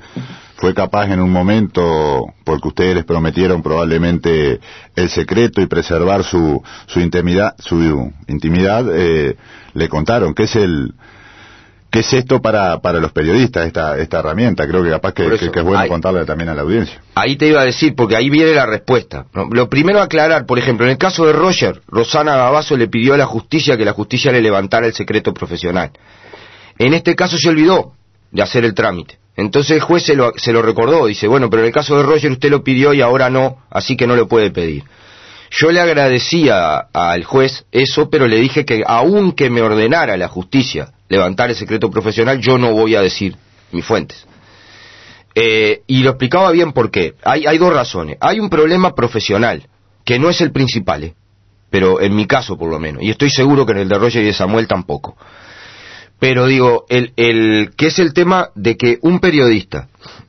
fue capaz en un momento, porque ustedes les prometieron probablemente el secreto y preservar su intimidad, le contaron que es ¿Qué es esto para los periodistas, esta herramienta? Creo que capaz que es bueno contarle también a la audiencia. Ahí te iba a decir, porque ahí viene la respuesta, ¿no? Lo primero a aclarar, por ejemplo, en el caso de Roger, Rosana Gabazo le pidió a la justicia que la justicia le levantara el secreto profesional. En este caso se olvidó de hacer el trámite. Entonces el juez se lo recordó, dice, bueno, pero en el caso de Roger usted lo pidió y ahora no, así que no lo puede pedir. Yo le agradecía al juez eso, pero le dije que aunque me ordenara la justicia levantar el secreto profesional, yo no voy a decir mis fuentes. Y lo explicaba bien por qué. Hay dos razones. Hay un problema profesional, que no es el principal, pero en mi caso por lo menos, y estoy seguro que en el de Roger y de Samuel tampoco. Pero digo, que es el tema de que un periodista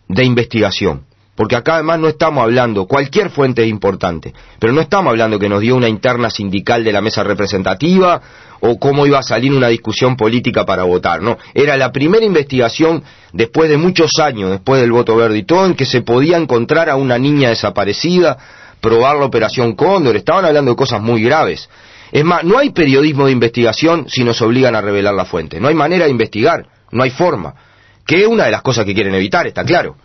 de investigación, porque acá además no estamos hablando, cualquier fuente es importante, pero no estamos hablando que nos dio una interna sindical de la mesa representativa o cómo iba a salir una discusión política para votar, no, era la primera investigación después de muchos años, después del voto verde y todo, en que se podía encontrar a una niña desaparecida, probar la operación Cóndor, estaban hablando de cosas muy graves. Es más, no hay periodismo de investigación si nos obligan a revelar la fuente, no hay manera de investigar, no hay forma, que es una de las cosas que quieren evitar, está claro.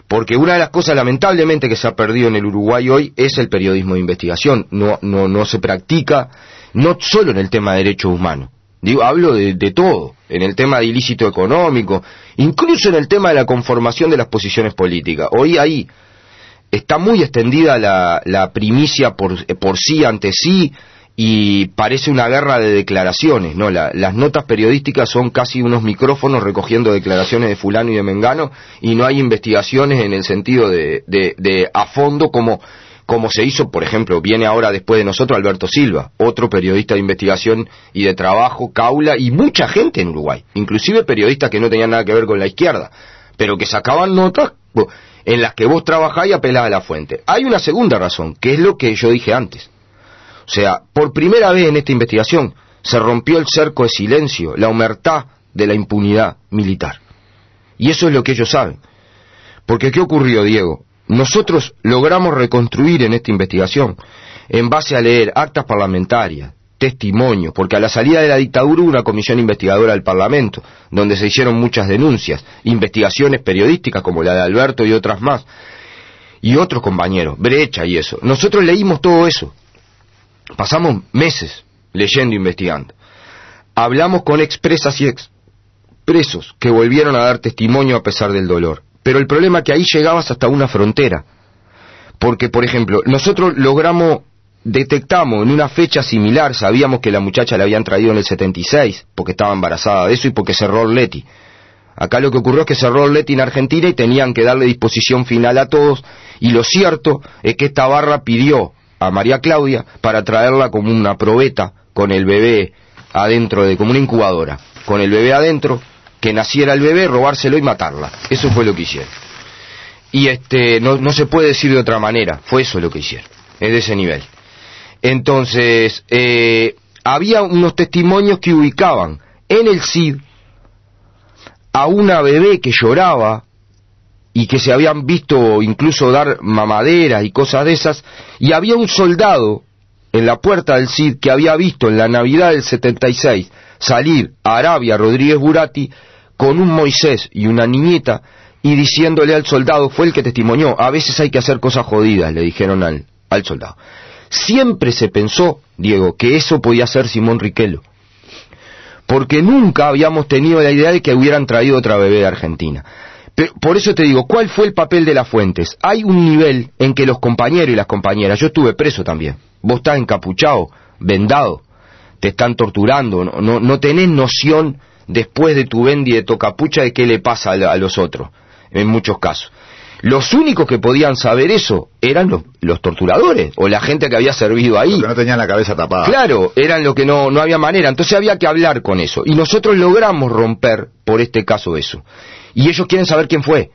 Porque una de las cosas lamentablemente que se ha perdido en el Uruguay hoy es el periodismo de investigación. No se practica, no solo en el tema de derechos humanos. Hablo de todo, en el tema de ilícito económico, incluso en el tema de la conformación de las posiciones políticas. Hoy ahí está muy extendida la primicia por sí ante sí, y parece una guerra de declaraciones, ¿no? Las notas periodísticas son casi unos micrófonos recogiendo declaraciones de fulano y de mengano, y no hay investigaciones en el sentido de a fondo como se hizo, por ejemplo, viene ahora después de nosotros Alberto Silva, otro periodista de investigación y de trabajo, Caula, y mucha gente en Uruguay, inclusive periodistas que no tenían nada que ver con la izquierda, pero que sacaban notas en las que vos trabajás y apelás a la fuente. Hay una segunda razón, que es lo que yo dije antes. O sea, por primera vez en esta investigación se rompió el cerco de silencio, la omertá de la impunidad militar. Y eso es lo que ellos saben. Porque ¿qué ocurrió, Diego? Nosotros logramos reconstruir en esta investigación, en base a leer actas parlamentarias, testimonios, porque a la salida de la dictadura hubo una comisión investigadora del Parlamento, donde se hicieron muchas denuncias, investigaciones periodísticas como la de Alberto y otras más, y otros compañeros, Brecha y eso. Nosotros leímos todo eso. Pasamos meses leyendo e investigando. Hablamos con expresas y expresos que volvieron a dar testimonio a pesar del dolor. Pero el problema es que ahí llegabas hasta una frontera. Porque, por ejemplo, nosotros detectamos en una fecha similar, sabíamos que la muchacha la habían traído en el 76, porque estaba embarazada de eso y porque cerró Orleti. Acá lo que ocurrió es que cerró Orleti en Argentina y tenían que darle disposición final a todos, y lo cierto es que esta barra pidió a María Claudia para traerla como una probeta con el bebé adentro, como una incubadora, con el bebé adentro, que naciera el bebé, robárselo y matarla. Eso fue lo que hicieron. Y no se puede decir de otra manera, fue eso lo que hicieron, es de ese nivel. Entonces, había unos testimonios que ubicaban en el CID a una bebé que lloraba y que se habían visto incluso dar mamaderas y cosas de esas, y había un soldado en la puerta del CID que había visto en la Navidad del 76 salir a Arabia Rodríguez Burati con un Moisés y una niñita, y diciéndole al soldado, fue el que testimonió, a veces hay que hacer cosas jodidas, le dijeron al soldado. Siempre se pensó, Diego, que eso podía ser Simón Riquello, porque nunca habíamos tenido la idea de que hubieran traído otra bebé de Argentina. Pero, por eso te digo, ¿cuál fue el papel de las fuentes? Hay un nivel en que los compañeros y las compañeras, yo estuve preso también, vos estás encapuchado, vendado, te están torturando, no tenés noción después de tu vendi de tocapucha de qué le pasa a los otros, en muchos casos. Los únicos que podían saber eso eran los torturadores, o la gente que había servido ahí. Los que no tenían la cabeza tapada. Claro, eran lo que no había manera, entonces había que hablar con eso. Y nosotros logramos romper, por este caso, eso. Y ellos quieren saber quién fue.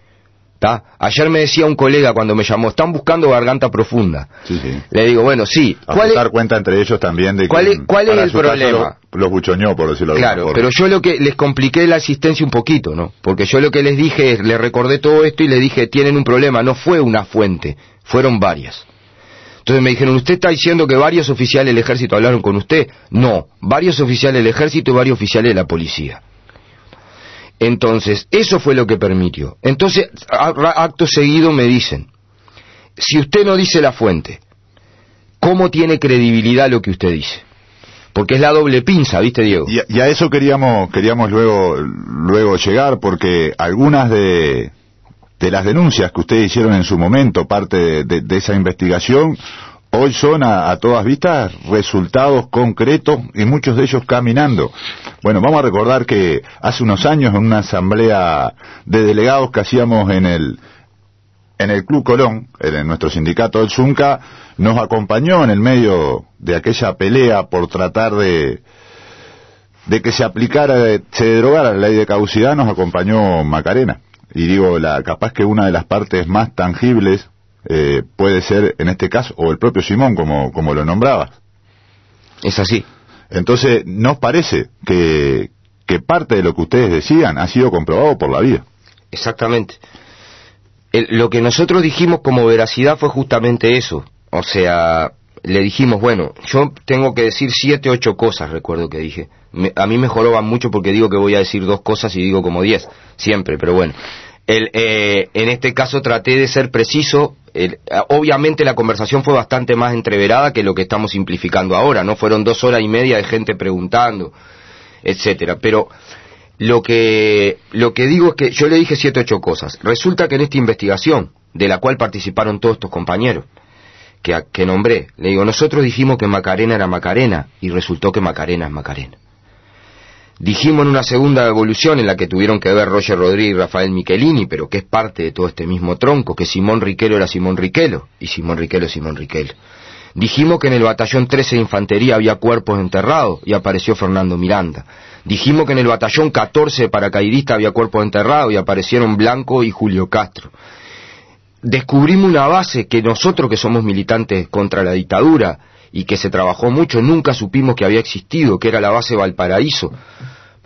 ¿Tá? Ayer me decía un colega cuando me llamó, están buscando Garganta Profunda. Sí, sí. Le digo, bueno, sí. ¿Cuál dar cuenta entre ellos también de cuál es el problema? Los buchoñó, por decirlo de alguna forma. Claro, pero yo lo que les compliqué la asistencia un poquito, ¿no? Porque yo lo que les dije es, les recordé todo esto y les dije, tienen un problema, no fue una fuente, fueron varias. Entonces me dijeron, ¿usted está diciendo que varios oficiales del ejército hablaron con usted? No, varios oficiales del ejército y varios oficiales de la policía. Entonces, eso fue lo que permitió. Entonces, acto seguido me dicen, si usted no dice la fuente, ¿cómo tiene credibilidad lo que usted dice? Porque es la doble pinza, ¿viste, Diego? Y a eso queríamos luego llegar, porque algunas de las denuncias que ustedes hicieron en su momento, parte de esa investigación, hoy son a todas vistas resultados concretos y muchos de ellos caminando. Bueno, vamos a recordar que hace unos años en una asamblea de delegados que hacíamos en el Club Colón, en nuestro sindicato del Zunca, nos acompañó en el medio de aquella pelea por tratar de que se derogara la ley de caducidad, nos acompañó Macarena. Y digo, capaz que una de las partes más tangibles puede ser en este caso, o el propio Simón, como lo nombrabas. Es así. Entonces, ¿nos parece que parte de lo que ustedes decían ha sido comprobado por la vida? Exactamente. Lo que nosotros dijimos como veracidad fue justamente eso. O sea, le dijimos, bueno, yo tengo que decir 7, 8 cosas, recuerdo que dije. A mí me joroban mucho porque digo que voy a decir 2 cosas y digo como 10, siempre, pero bueno. En este caso traté de ser preciso. Obviamente la conversación fue bastante más entreverada que lo que estamos simplificando ahora, ¿no? Fueron 2 horas y media de gente preguntando, etcétera. Pero lo que digo es que yo le dije 7, 8 cosas. Resulta que en esta investigación, de la cual participaron todos estos compañeros, que nombré, le digo, nosotros dijimos que Macarena era Macarena, y resultó que Macarena es Macarena. Dijimos en una segunda evolución en la que tuvieron que ver Roger Rodríguez y Rafael Michelini, pero que es parte de todo este mismo tronco, que Simón Riquelo era Simón Riquelo, y Simón Riquelo es Simón Riquelo. Dijimos que en el batallón 13 de infantería había cuerpos enterrados, y apareció Fernando Miranda. Dijimos que en el batallón 14 de paracaidistas había cuerpos enterrados, y aparecieron Blanco y Julio Castro. Descubrimos una base que nosotros, que somos militantes contra la dictadura, y que se trabajó mucho, nunca supimos que había existido, que era la base Valparaíso,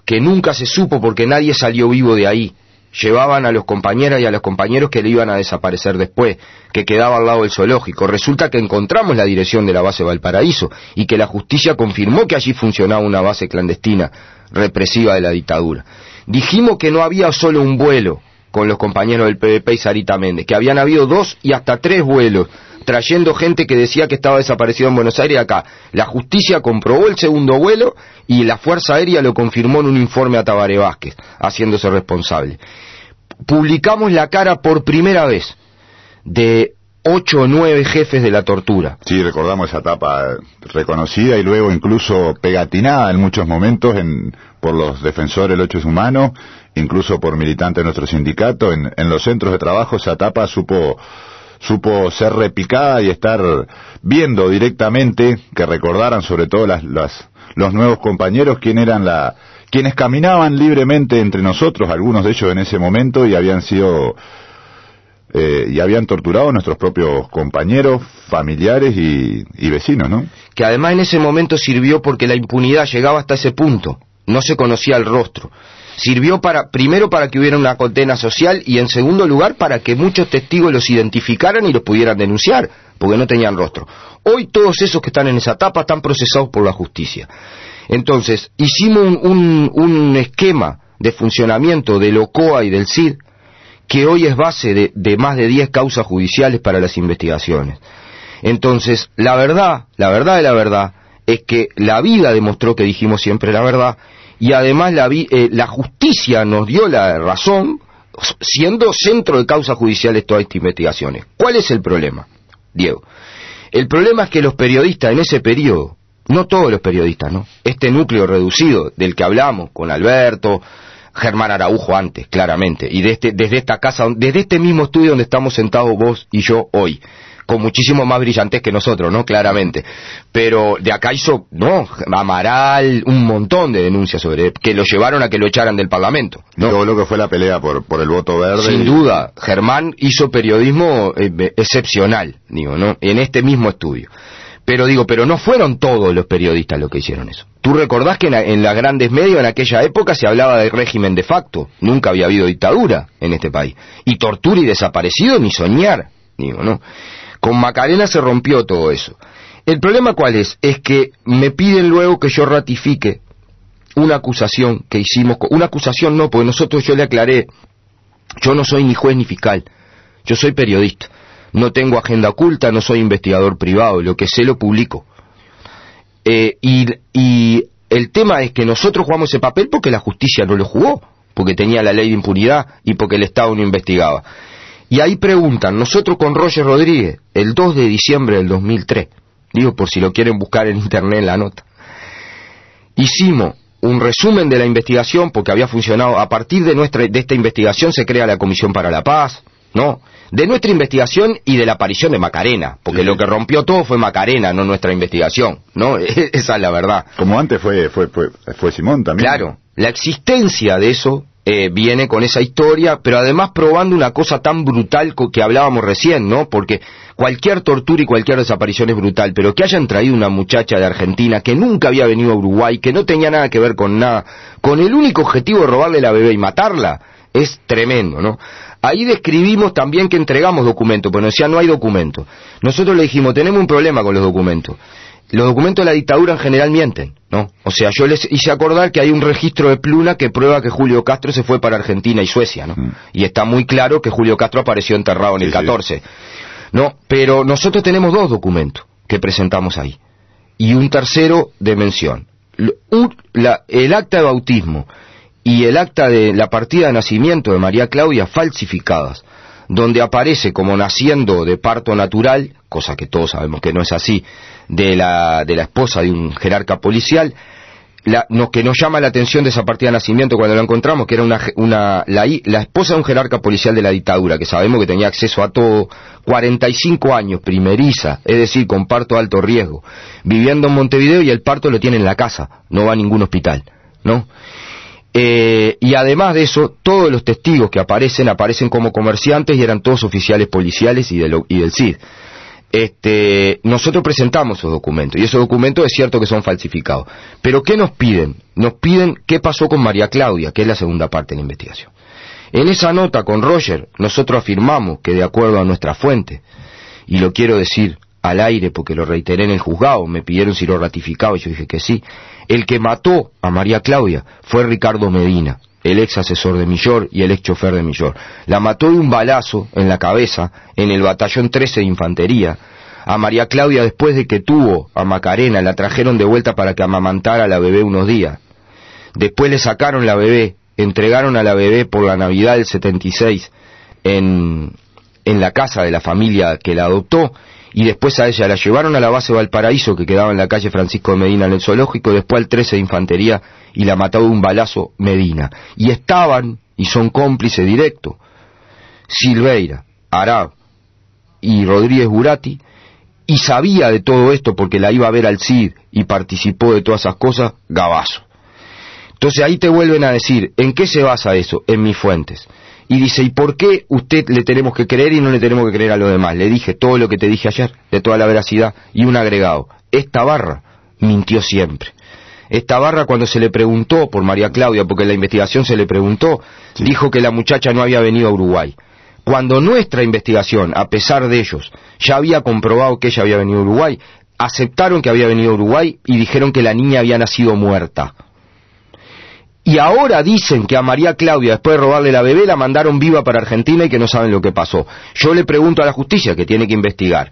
que nunca se supo porque nadie salió vivo de ahí. Llevaban a los compañeras y a los compañeros que le iban a desaparecer después, que quedaba al lado del zoológico. Resulta que encontramos la dirección de la base Valparaíso y que la justicia confirmó que allí funcionaba una base clandestina represiva de la dictadura. Dijimos que no había solo un vuelo con los compañeros del PVP y Sarita Méndez, que habían habido 2 y hasta 3 vuelos, trayendo gente que decía que estaba desaparecido en Buenos Aires acá. La justicia comprobó el segundo vuelo y la Fuerza Aérea lo confirmó en un informe a Tabaré Vázquez, haciéndose responsable. Publicamos la cara por primera vez de 8 o 9 jefes de la tortura. Sí, recordamos esa etapa reconocida y luego incluso pegatinada en muchos momentos por los defensores de los derechos humanos, incluso por militantes de nuestro sindicato. En los centros de trabajo esa etapa supo ser repicada y estar viendo directamente, que recordaran sobre todo los nuevos compañeros quienes caminaban libremente entre nosotros, algunos de ellos en ese momento, y habían torturado a nuestros propios compañeros, familiares y vecinos, ¿no? Que además en ese momento sirvió porque la impunidad llegaba hasta ese punto, no se conocía el rostro. Sirvió primero para que hubiera una condena social y en segundo lugar para que muchos testigos los identificaran y los pudieran denunciar, porque no tenían rostro. Hoy todos esos que están en esa etapa están procesados por la justicia. Entonces, hicimos un esquema de funcionamiento del OCOA y del CID que hoy es base de más de 10 causas judiciales para las investigaciones. Entonces, la verdad es que la vida demostró que dijimos siempre la verdad. Y además la justicia nos dio la razón, siendo centro de causas judiciales todas estas investigaciones. ¿Cuál es el problema, Diego? El problema es que los periodistas en ese periodo, no todos los periodistas, ¿no? Este núcleo reducido del que hablamos, con Alberto, Germán Araujo antes, claramente, y desde esta casa, desde este mismo estudio donde estamos sentados vos y yo hoy, con muchísimo más brillantes que nosotros, ¿no? Claramente. Pero de acá hizo, ¿no? Amaral, un montón de denuncias sobre él, que lo llevaron a que lo echaran del Parlamento, ¿no? Luego lo que fue la pelea por el voto verde. Sin duda, Germán hizo periodismo excepcional, digo, ¿no? En este mismo estudio. Pero no fueron todos los periodistas los que hicieron eso. Tú recordás que en las grandes medios en aquella época se hablaba de régimen de facto. Nunca había habido dictadura en este país. Y tortura y desaparecido ni soñar, digo, ¿no? Con Macarena se rompió todo eso. El problema ¿cuál es? Es que me piden luego que yo ratifique una acusación que hicimos, una acusación no, porque yo le aclaré, yo no soy ni juez ni fiscal, yo soy periodista, no tengo agenda oculta, no soy investigador privado, lo que sé lo publico. Y el tema es que nosotros jugamos ese papel porque la justicia no lo jugó, porque tenía la ley de impunidad y porque el Estado no investigaba. Y ahí preguntan, nosotros con Roger Rodríguez, el 2 de diciembre del 2003, digo por si lo quieren buscar en internet en la nota, hicimos un resumen de la investigación porque había funcionado. A partir de esta investigación se crea la Comisión para la Paz, ¿no? De nuestra investigación y de la aparición de Macarena, porque sí, lo que rompió todo fue Macarena, no nuestra investigación, ¿no? Esa es la verdad. Como antes fue Simón también. Claro, la existencia de eso viene con esa historia, pero además probando una cosa tan brutal que hablábamos recién, ¿no? Porque cualquier tortura y cualquier desaparición es brutal, pero que hayan traído una muchacha de Argentina que nunca había venido a Uruguay, que no tenía nada que ver con nada, con el único objetivo de robarle la bebé y matarla, es tremendo, ¿no? Ahí describimos también que entregamos documentos, pero nos decían no hay documentos. Nosotros le dijimos, tenemos un problema con los documentos. Los documentos de la dictadura en general mienten, ¿no? O sea, yo les hice acordar que hay un registro de Pluna que prueba que Julio Castro se fue para Argentina y Suecia, ¿no? Y está muy claro que Julio Castro apareció enterrado en el 14. No, pero nosotros tenemos 2 documentos que presentamos ahí. Y un tercero de mención. El acta de bautismo y el acta de la partida de nacimiento de María Claudia falsificadas, donde aparece como naciendo de parto natural, cosa que todos sabemos que no es así, de la esposa de un jerarca policial, que nos llama la atención de esa partida de nacimiento cuando la encontramos, que era la esposa de un jerarca policial de la dictadura, que sabemos que tenía acceso a todo, 45 años, primeriza, es decir, con parto de alto riesgo, viviendo en Montevideo, y el parto lo tiene en la casa, no va a ningún hospital, ¿no? Y además de eso, todos los testigos que aparecen como comerciantes y eran todos oficiales policiales y del CID. Nosotros presentamos esos documentos, y esos documentos es cierto que son falsificados. Pero ¿qué nos piden? Nos piden qué pasó con María Claudia, que es la segunda parte de la investigación. En esa nota con Roger, nosotros afirmamos que de acuerdo a nuestra fuente, y lo quiero decir al aire porque lo reiteré en el juzgado, me pidieron si lo ratificaba y yo dije que sí, el que mató a María Claudia fue Ricardo Medina, el ex asesor de Millor y el ex chofer de Millor. La mató de un balazo en la cabeza en el batallón 13 de infantería. A María Claudia, después de que tuvo a Macarena, la trajeron de vuelta para que amamantara a la bebé unos días. Después le sacaron la bebé, entregaron a la bebé por la Navidad del 76 en la casa de la familia que la adoptó, y después a ella la llevaron a la base Valparaíso, que quedaba en la calle Francisco de Medina en el zoológico, después al 13 de infantería, y la mató de un balazo Medina. Y estaban, y son cómplices directos, Silveira, Arab y Rodríguez Burati, y sabía de todo esto porque la iba a ver al CID y participó de todas esas cosas, Gabazo. Entonces ahí te vuelven a decir, ¿en qué se basa eso? En mis fuentes. Y dice, ¿y por qué usted le tenemos que creer y no le tenemos que creer a los demás? Le dije todo lo que te dije ayer, de toda la veracidad, y un agregado. Esta barra mintió siempre. Esta barra, cuando se le preguntó por María Claudia, porque en la investigación se le preguntó, sí, dijo que la muchacha no había venido a Uruguay. Cuando nuestra investigación, a pesar de ellos, ya había comprobado que ella había venido a Uruguay, aceptaron que había venido a Uruguay y dijeron que la niña había nacido muerta. Y ahora dicen que a María Claudia, después de robarle la bebé, la mandaron viva para Argentina y que no saben lo que pasó. Yo le pregunto a la justicia, que tiene que investigar,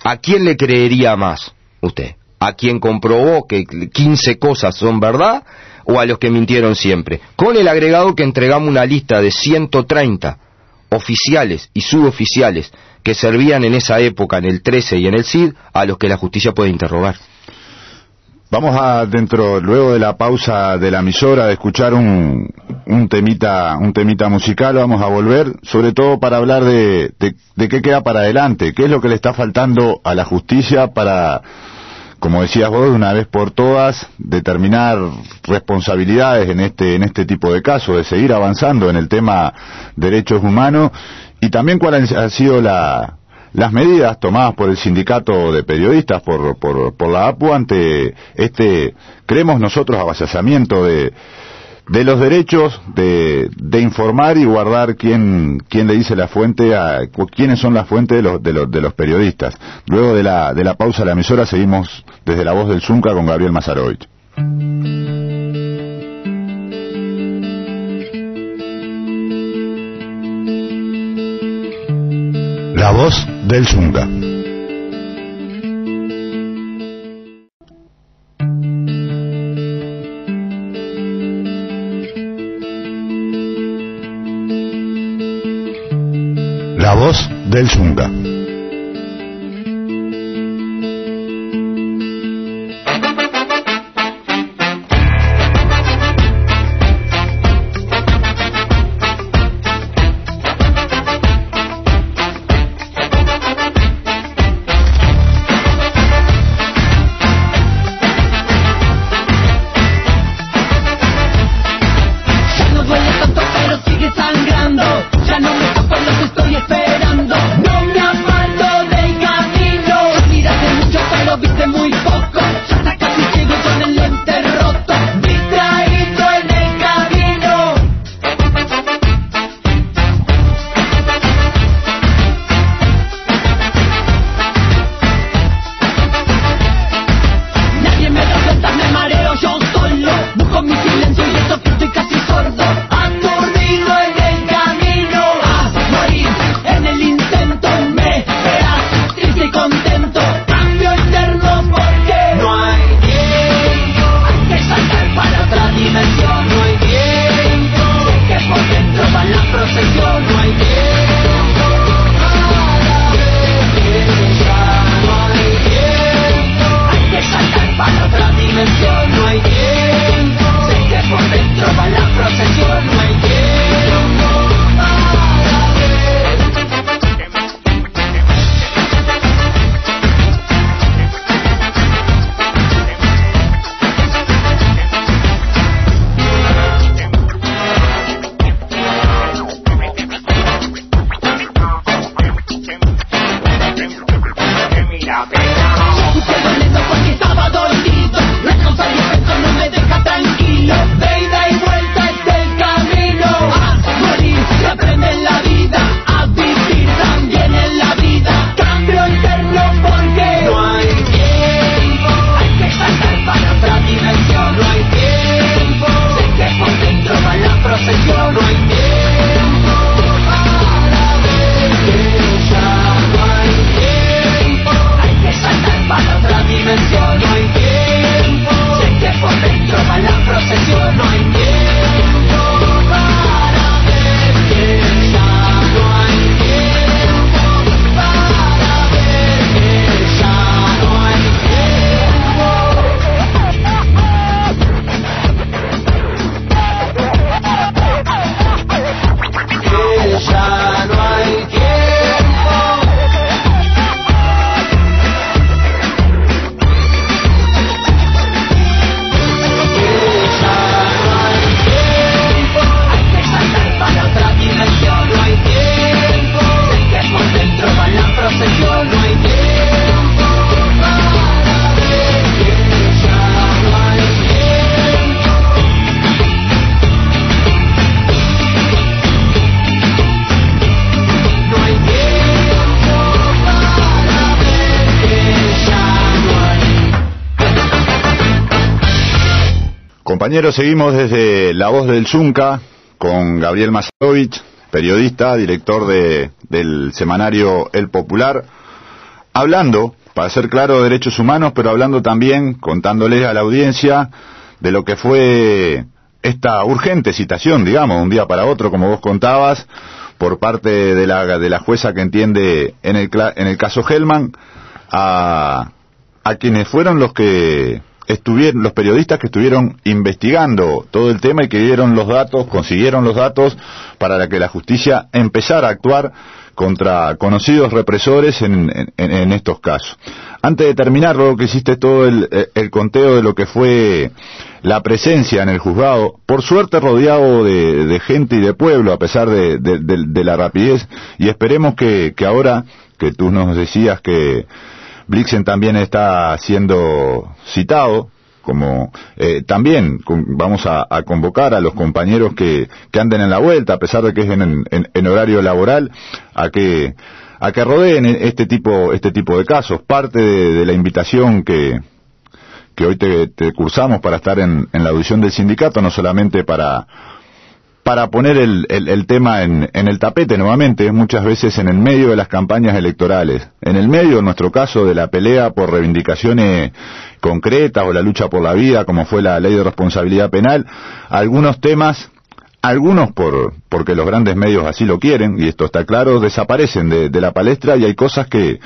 ¿a quién le creería más usted? ¿A quien comprobó que 15 cosas son verdad o a los que mintieron siempre? Con el agregado que entregamos una lista de 130 oficiales y suboficiales que servían en esa época en el 13 y en el CID, a los que la justicia puede interrogar. Vamos a, luego de la pausa de la emisora, de escuchar un temita musical, vamos a volver, sobre todo para hablar de qué queda para adelante, qué es lo que le está faltando a la justicia para, como decías vos, de una vez por todas, determinar responsabilidades en este tipo de casos, de seguir avanzando en el tema derechos humanos, y también cuáles han sido las medidas tomadas por el sindicato de periodistas, por la APU, ante creemos nosotros, avasallamiento de los derechos de informar y guardar quién le dice la fuente, quiénes son las fuentes de los periodistas. Luego de la pausa de la emisora seguimos desde La Voz del Zunca con Gabriel Mazarovich. La voz del Zunga. La voz del Zunga. Compañeros, seguimos desde La Voz del Zunca con Gabriel Mazarovich, periodista, director del semanario El Popular, hablando, para ser claro, de derechos humanos, pero hablando también, contándoles a la audiencia, de lo que fue esta urgente citación, digamos, de un día para otro, como vos contabas, por parte de la jueza que entiende en el caso Hellman, a quienes fueron los periodistas que estuvieron investigando todo el tema y que dieron los datos, consiguieron los datos para que la justicia empezara a actuar contra conocidos represores en estos casos. Antes de terminar, luego que hiciste todo el conteo de lo que fue la presencia en el juzgado, por suerte rodeado de gente y de pueblo, a pesar de la rapidez, y esperemos que ahora, que tú nos decías que Blixen también está siendo citado, como también vamos a convocar a los compañeros que anden en la vuelta, a pesar de que es en horario laboral, a que rodeen este tipo de casos. Parte de la invitación que hoy te cursamos para estar en la audición del sindicato, no solamente para para poner el tema en el tapete nuevamente, muchas veces en el medio de las campañas electorales, en el medio, en nuestro caso, de la pelea por reivindicaciones concretas o la lucha por la vida, como fue la ley de responsabilidad penal, algunos temas, porque los grandes medios así lo quieren, y esto está claro, desaparecen de la palestra, y hay cosas que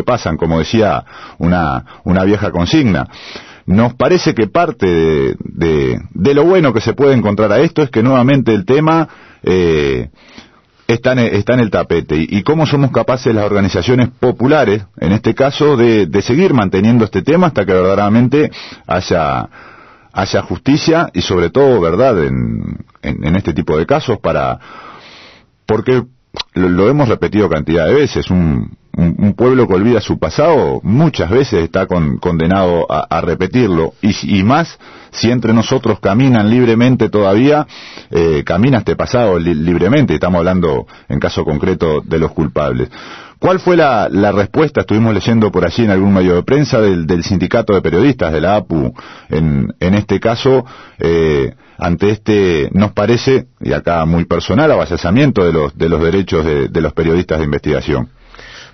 pasan, como decía una vieja consigna. Nos parece que parte de lo bueno que se puede encontrar a esto es que nuevamente el tema está en el tapete, y cómo somos capaces las organizaciones populares, en este caso, de seguir manteniendo este tema hasta que verdaderamente haya justicia y sobre todo verdad en este tipo de casos, porque lo hemos repetido cantidad de veces, un pueblo que olvida su pasado muchas veces está condenado a repetirlo, y más si entre nosotros caminan libremente todavía, camina este pasado libremente. Estamos hablando en caso concreto de los culpables. ¿Cuál fue la respuesta? Estuvimos leyendo por allí en algún medio de prensa del sindicato de periodistas, de la APU, en este caso, ante nos parece, y acá muy personal, avasallamiento de los derechos de los periodistas de investigación.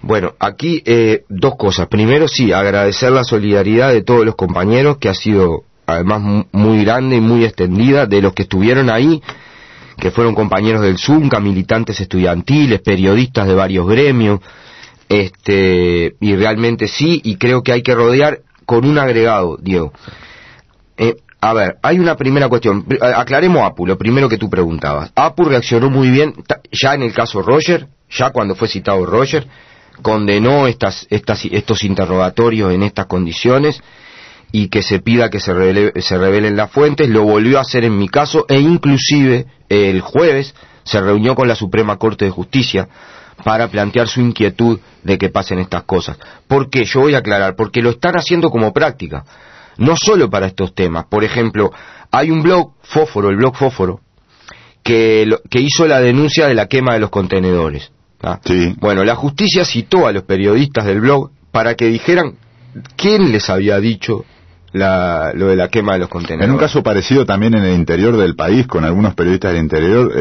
Bueno, aquí dos cosas. Primero, sí, agradecer la solidaridad de todos los compañeros, que ha sido además muy grande y muy extendida, de los que estuvieron ahí, que fueron compañeros del Zunca, militantes estudiantiles, periodistas de varios gremios, y realmente sí, y creo que hay que rodear con un agregado, Diego. A ver, hay una primera cuestión. Aclaremos APU, lo primero que tú preguntabas. APU reaccionó muy bien, ya en el caso Roger, ya cuando fue citado Roger, condenó estos interrogatorios en estas condiciones, y que se pida que se revelen las fuentes. Lo volvió a hacer en mi caso, e inclusive el jueves se reunió con la Suprema Corte de Justicia para plantear su inquietud de que pasen estas cosas. ¿Por qué? Yo voy a aclarar, porque lo están haciendo como práctica, no solo para estos temas. Por ejemplo, hay un blog, Fósforo, el blog Fósforo, que hizo la denuncia de la quema de los contenedores. Sí. Bueno, la justicia citó a los periodistas del blog para que dijeran quién les había dicho lo de la quema de los contenedores. En un caso parecido también en el interior del país, con algunos periodistas del interior,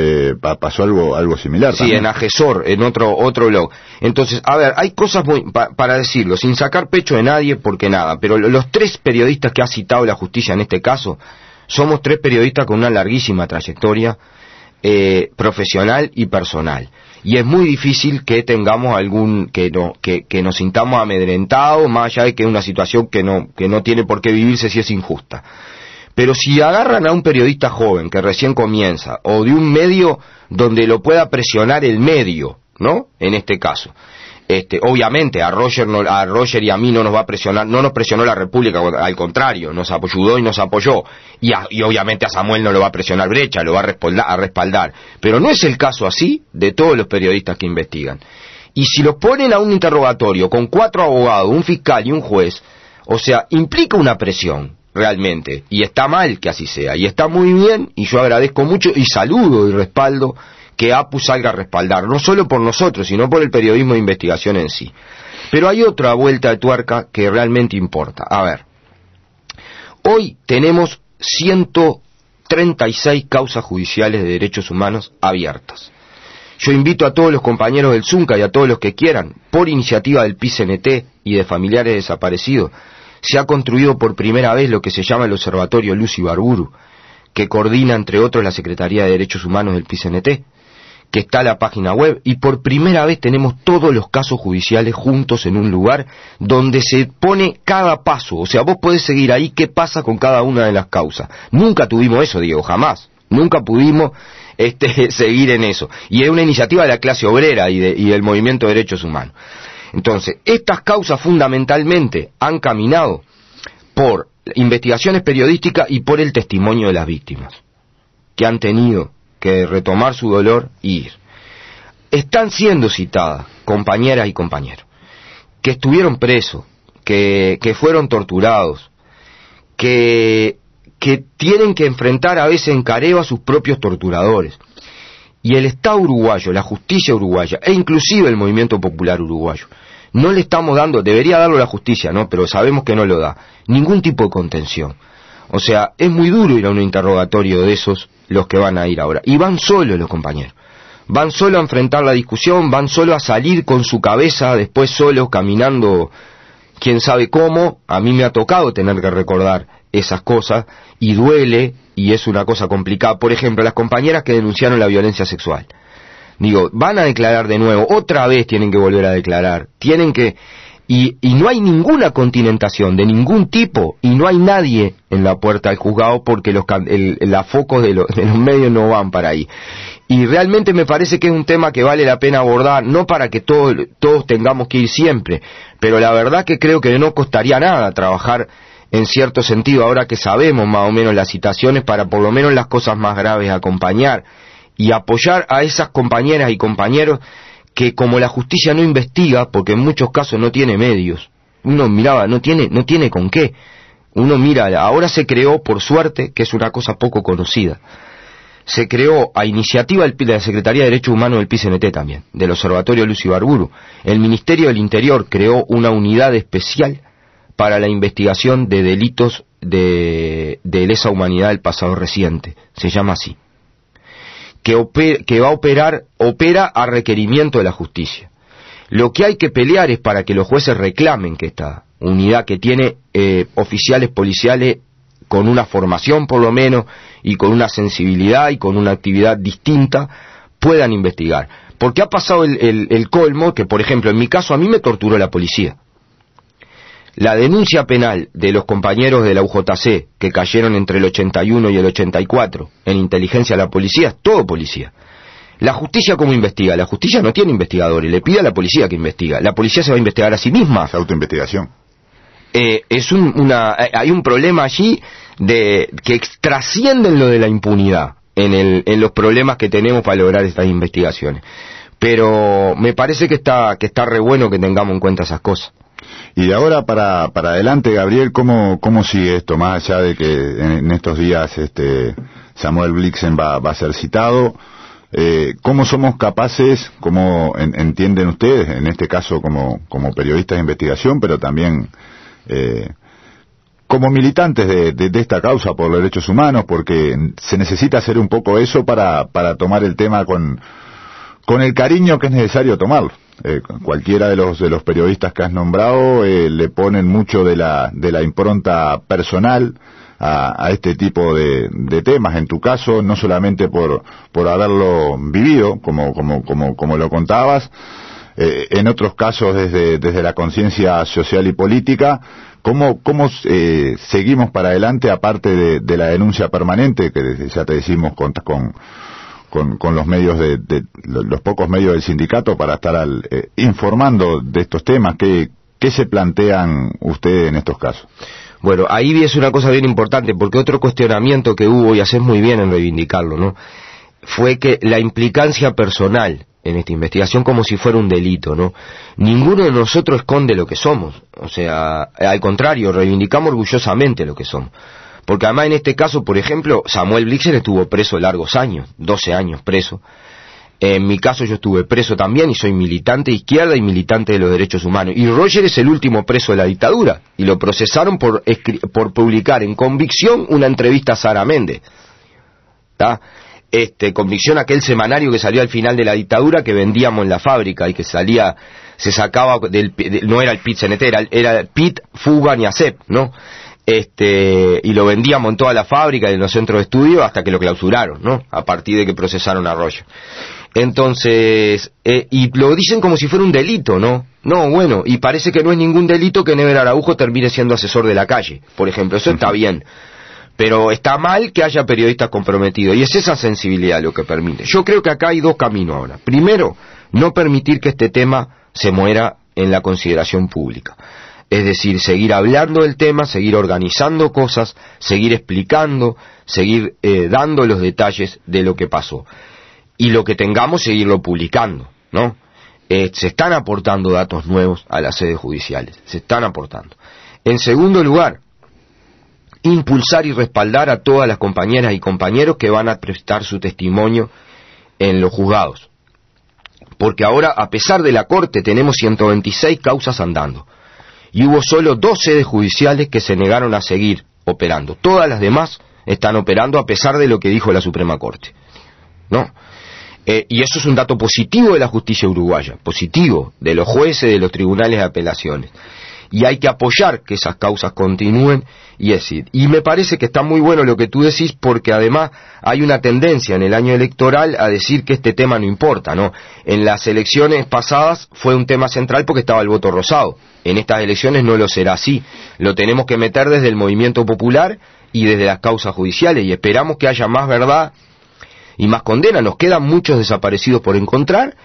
pasó algo similar. Sí, también. En Agesor, en otro blog. Entonces, a ver, hay cosas para decirlo, sin sacar pecho de nadie, porque nada, pero los tres periodistas que ha citado la justicia en este caso, somos tres periodistas con una larguísima trayectoria profesional y personal. Y es muy difícil que tengamos que nos sintamos amedrentados, más allá de que es una situación que no tiene por qué vivirse si es injusta. Pero si agarran a un periodista joven que recién comienza, o de un medio donde lo pueda presionar el medio, ¿no? En este caso. Obviamente a Roger y a mí no nos va a presionar, no nos presionó la República, al contrario, nos ayudó y nos apoyó, y obviamente a Samuel no lo va a presionar Brecha, lo va a respaldar, pero no es el caso así de todos los periodistas que investigan. Y si los ponen a un interrogatorio con 4 abogados, un fiscal y un juez, o sea, implica una presión realmente, y está mal que así sea, y está muy bien, y yo agradezco mucho y saludo y respaldo que APU salga a respaldar, no solo por nosotros, sino por el periodismo de investigación en sí. Pero hay otra vuelta de tuerca que realmente importa. A ver, hoy tenemos 136 causas judiciales de derechos humanos abiertas. Yo invito a todos los compañeros del Zunca y a todos los que quieran, por iniciativa del PICNT y de familiares desaparecidos, se ha construido por primera vez lo que se llama el Observatorio Luz Ibarburu, que coordina entre otros la Secretaría de Derechos Humanos del PICNT, que está la página web, y por primera vez tenemos todos los casos judiciales juntos en un lugar donde se pone cada paso. O sea, vos podés seguir ahí qué pasa con cada una de las causas. Nunca tuvimos eso, Diego, jamás. Nunca pudimos seguir en eso. Y es una iniciativa de la clase obrera y del movimiento de derechos humanos. Entonces, estas causas fundamentalmente han caminado por investigaciones periodísticas y por el testimonio de las víctimas, que han tenido que retomar su dolor y ir. Están siendo citadas compañeras y compañeros que estuvieron presos, que fueron torturados, que tienen que enfrentar a veces en careo a sus propios torturadores. Y el Estado uruguayo, la justicia uruguaya, e inclusive el movimiento popular uruguayo, no le estamos dando, debería darlo la justicia, ¿no? Pero sabemos que no lo da, ningún tipo de contención. O sea, es muy duro ir a un interrogatorio de esos, los que van a ir ahora. Y van solos los compañeros. Van solo a enfrentar la discusión, van solo a salir con su cabeza, después solos caminando, quién sabe cómo. A mí me ha tocado tener que recordar esas cosas, y duele, y es una cosa complicada. Por ejemplo, las compañeras que denunciaron la violencia sexual. Digo, van a declarar de nuevo, otra vez tienen que volver a declarar, tienen que... Y no hay ninguna continentación de ningún tipo, y no hay nadie en la puerta del juzgado porque los focos de los medios no van para ahí. Y realmente me parece que es un tema que vale la pena abordar, no para que todos tengamos que ir siempre, pero la verdad que creo que no costaría nada trabajar en cierto sentido, ahora que sabemos más o menos las situaciones, para por lo menos las cosas más graves acompañar y apoyar a esas compañeras y compañeros que, como la justicia no investiga, porque en muchos casos no tiene medios, uno miraba, no tiene con qué, uno mira, ahora se creó, por suerte, que es una cosa poco conocida, se creó a iniciativa de la Secretaría de Derechos Humanos del PICNT también, del Observatorio Luz Ibarburu, el Ministerio del Interior creó una unidad especial para la investigación de delitos de lesa humanidad del pasado reciente, se llama así, que opera a requerimiento de la justicia. Lo que hay que pelear es para que los jueces reclamen que esta unidad, que tiene oficiales policiales con una formación por lo menos, y con una sensibilidad y con una actividad distinta, puedan investigar. Porque ha pasado el colmo que, por ejemplo, en mi caso a mí me torturó la policía. La denuncia penal de los compañeros de la UJC, que cayeron entre el 81 y el 84, en inteligencia de la policía, es todo policía. La justicia, ¿cómo investiga? La justicia no tiene investigadores, le pide a la policía que investiga. La policía se va a investigar a sí misma. Es autoinvestigación. Hay un problema allí que trascienden lo de la impunidad en los problemas que tenemos para lograr estas investigaciones. Pero me parece que está re bueno que tengamos en cuenta esas cosas. Y ahora para adelante, Gabriel, ¿cómo sigue esto? Más allá de que en estos días Samuel Blixen va a ser citado, ¿cómo somos capaces, cómo entienden ustedes, en este caso como periodistas de investigación, pero también como militantes de esta causa por los derechos humanos, porque se necesita hacer un poco eso para tomar el tema con el cariño que es necesario tomarlo? Cualquiera de los periodistas que has nombrado le ponen mucho de la impronta personal a este tipo de temas. En tu caso, no solamente por haberlo vivido, como lo contabas, en otros casos desde la conciencia social y política. ¿Cómo seguimos para adelante, aparte de la denuncia permanente, que ya te decimos contas con los medios los pocos medios del sindicato para estar informando de estos temas? ¿Qué se plantean ustedes en estos casos? Bueno, ahí es una cosa bien importante, porque otro cuestionamiento que hubo, y haces muy bien en reivindicarlo, ¿no?, fue que la implicancia personal en esta investigación, como si fuera un delito, ¿no? Ninguno de nosotros esconde lo que somos, o sea, al contrario, reivindicamos orgullosamente lo que somos. Porque además en este caso, por ejemplo, Samuel Blixen estuvo preso largos años, 12 años preso. En mi caso yo estuve preso también, y soy militante de izquierda y militante de los derechos humanos. Y Roger es el último preso de la dictadura, y lo procesaron por publicar en Convicción una entrevista a Sara Méndez. ¿Tá? Convicción, aquel semanario que salió al final de la dictadura, que vendíamos en la fábrica, y que se sacaba no era el PIT-CNT, era el PIT, Fuga ni ACEP, ¿no? Y lo vendíamos en toda la fábrica y en los centros de estudio hasta que lo clausuraron, ¿no?, a partir de que procesaron a Roger. Entonces, y lo dicen como si fuera un delito, ¿no? No, bueno, y parece que no es ningún delito que Never Araujo termine siendo asesor de la calle, por ejemplo. Eso está bien, pero está mal que haya periodistas comprometidos, y es esa sensibilidad lo que permite. Yo creo que acá hay dos caminos ahora. Primero, no permitir que este tema se muera en la consideración pública. Es decir, seguir hablando del tema, seguir organizando cosas, seguir explicando, seguir dando los detalles de lo que pasó. Y lo que tengamos, seguirlo publicando, ¿no? Se están aportando datos nuevos a las sedes judiciales, se están aportando. En segundo lugar, impulsar y respaldar a todas las compañeras y compañeros que van a prestar su testimonio en los juzgados. Porque ahora, a pesar de la Corte, tenemos 126 causas andando. Y hubo solo 2 sedes judiciales que se negaron a seguir operando. Todas las demás están operando a pesar de lo que dijo la Suprema Corte, ¿no? Y eso es un dato positivo de la justicia uruguaya, positivo, de los jueces, de los tribunales de apelaciones. Y hay que apoyar que esas causas continúen y decir. Y me parece que está muy bueno lo que tú decís, porque además hay una tendencia en el año electoral a decir que este tema no importa, ¿no? En las elecciones pasadas fue un tema central porque estaba el voto rosado. En estas elecciones no lo será así. Lo tenemos que meter desde el movimiento popular y desde las causas judiciales, y esperamos que haya más verdad y más condena. Nos quedan muchos desaparecidos por encontrar,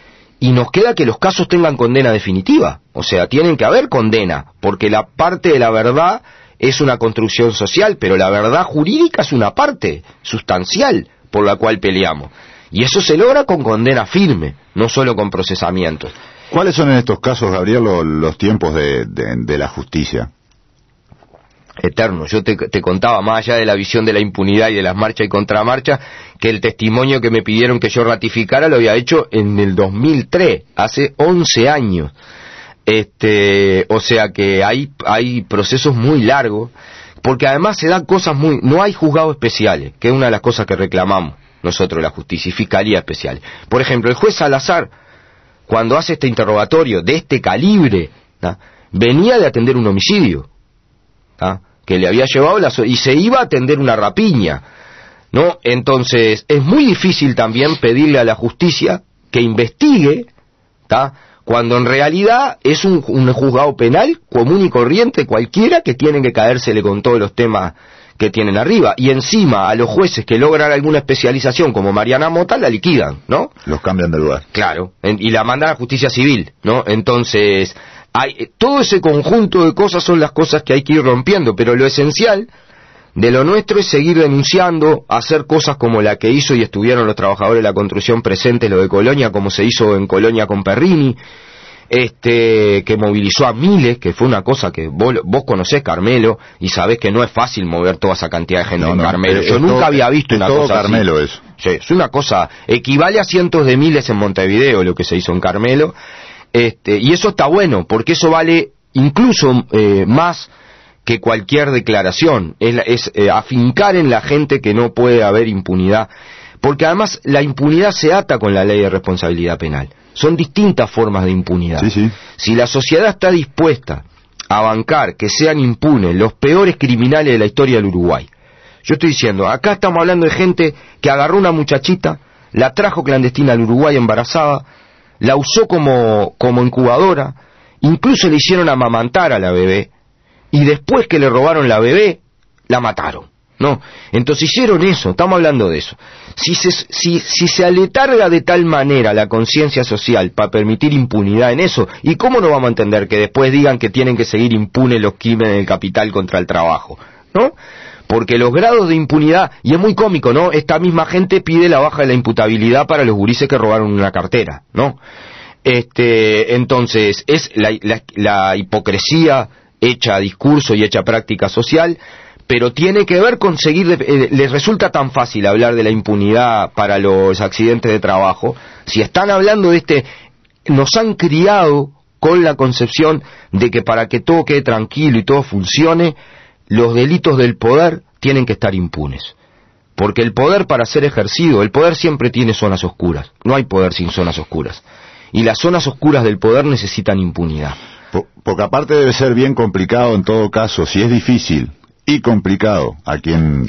y nos queda que los casos tengan condena definitiva. O sea, tienen que haber condena, porque la parte de la verdad es una construcción social, pero la verdad jurídica es una parte sustancial por la cual peleamos. Y eso se logra con condena firme, no solo con procesamientos. ¿Cuáles son en estos casos, Gabriel, los tiempos de la justicia? Eterno. Yo te contaba, más allá de la visión de la impunidad y de las marchas y contramarchas, que el testimonio que me pidieron que yo ratificara lo había hecho en el 2003, hace 11 años. O sea que hay procesos muy largos, porque además se dan cosas no hay juzgados especiales, que es una de las cosas que reclamamos nosotros, la justicia, y fiscalía especial. Por ejemplo, el juez Salazar, cuando hace este interrogatorio de este calibre, ¿tá?, venía de atender un homicidio, ¿tá?, que le había llevado y se iba a atender una rapiña, ¿no? Entonces es muy difícil también pedirle a la justicia que investigue, ¿tá?, cuando en realidad es un juzgado penal común y corriente cualquiera, que tienen que caérsele con todos los temas que tienen arriba, y encima a los jueces que logran alguna especialización como Mariana Mota la liquidan, ¿no? Los cambian de lugar. Claro, y la mandan a justicia civil, ¿no? Entonces todo ese conjunto de cosas son las cosas que hay que ir rompiendo, pero lo esencial de lo nuestro es seguir denunciando, hacer cosas como la que hizo y estuvieron los trabajadores de la construcción presentes, lo de Colonia, como se hizo en Colonia con Perrini, que movilizó a miles, que fue una cosa que vos conocés Carmelo y sabés que no es fácil mover toda esa cantidad de gente en Carmelo. Yo nunca había visto una cosa Carmelo así. Eso. Sí, es una cosa, equivale a cientos de miles en Montevideo lo que se hizo en Carmelo. Y eso está bueno, porque eso vale incluso más que cualquier declaración, es afincar en la gente que no puede haber impunidad, porque además la impunidad se ata con la ley de responsabilidad penal. Son distintas formas de impunidad. Sí, sí. Si la sociedad está dispuesta a bancar que sean impunes los peores criminales de la historia del Uruguay, yo estoy diciendo, acá estamos hablando de gente que agarró una muchachita, la trajo clandestina al Uruguay embarazada, la usó como incubadora, incluso le hicieron amamantar a la bebé, y después que le robaron la bebé, la mataron, ¿no? Entonces hicieron eso, estamos hablando de eso. Si se aletarga de tal manera la conciencia social para permitir impunidad en eso, ¿y cómo no vamos a entender que después digan que tienen que seguir impunes los crímenes del capital contra el trabajo, ¿no? Porque los grados de impunidad, y es muy cómico, ¿no? Esta misma gente pide la baja de la imputabilidad para los gurises que robaron una cartera, ¿no? Entonces, es la hipocresía hecha discurso y hecha práctica social, pero tiene que ver con seguir, les resulta tan fácil hablar de la impunidad para los accidentes de trabajo, si están hablando de nos han criado con la concepción de que para que todo quede tranquilo y todo funcione, los delitos del poder tienen que estar impunes. Porque el poder, para ser ejercido, el poder siempre tiene zonas oscuras, no hay poder sin zonas oscuras, y las zonas oscuras del poder necesitan impunidad. Porque aparte debe ser bien complicado en todo caso, si es difícil y complicado a quien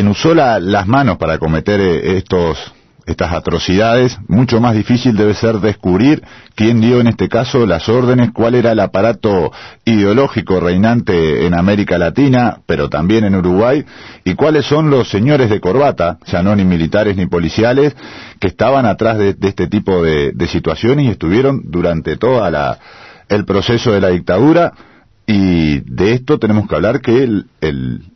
usó las manos para cometer estas atrocidades, mucho más difícil debe ser descubrir quién dio en este caso las órdenes, cuál era el aparato ideológico reinante en América Latina, pero también en Uruguay, y cuáles son los señores de corbata, ya no ni militares ni policiales, que estaban atrás de este tipo de situaciones y estuvieron durante toda el proceso de la dictadura. Y de esto tenemos que hablar que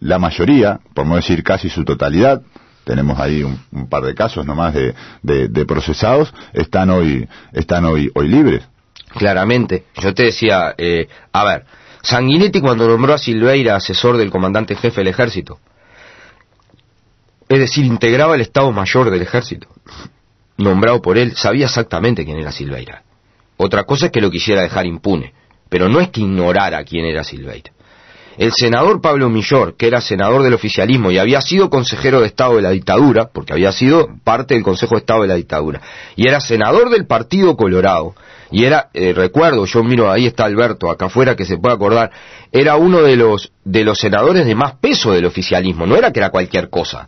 la mayoría, por no decir casi su totalidad, tenemos ahí un par de casos nomás de procesados, están hoy libres. Claramente, yo te decía, Sanguinetti cuando nombró a Silveira asesor del comandante jefe del ejército, es decir, integraba el Estado Mayor del ejército, nombrado por él, sabía exactamente quién era Silveira. Otra cosa es que lo quisiera dejar impune, pero no es que ignorara quién era Silveira. El senador Pablo Millor, que era senador del oficialismo y había sido consejero de Estado de la dictadura, porque había sido parte del Consejo de Estado de la dictadura, y era senador del Partido Colorado, y era, recuerdo, yo miro, ahí está Alberto, acá afuera, que se puede acordar, era uno de los senadores de más peso del oficialismo, no era que era cualquier cosa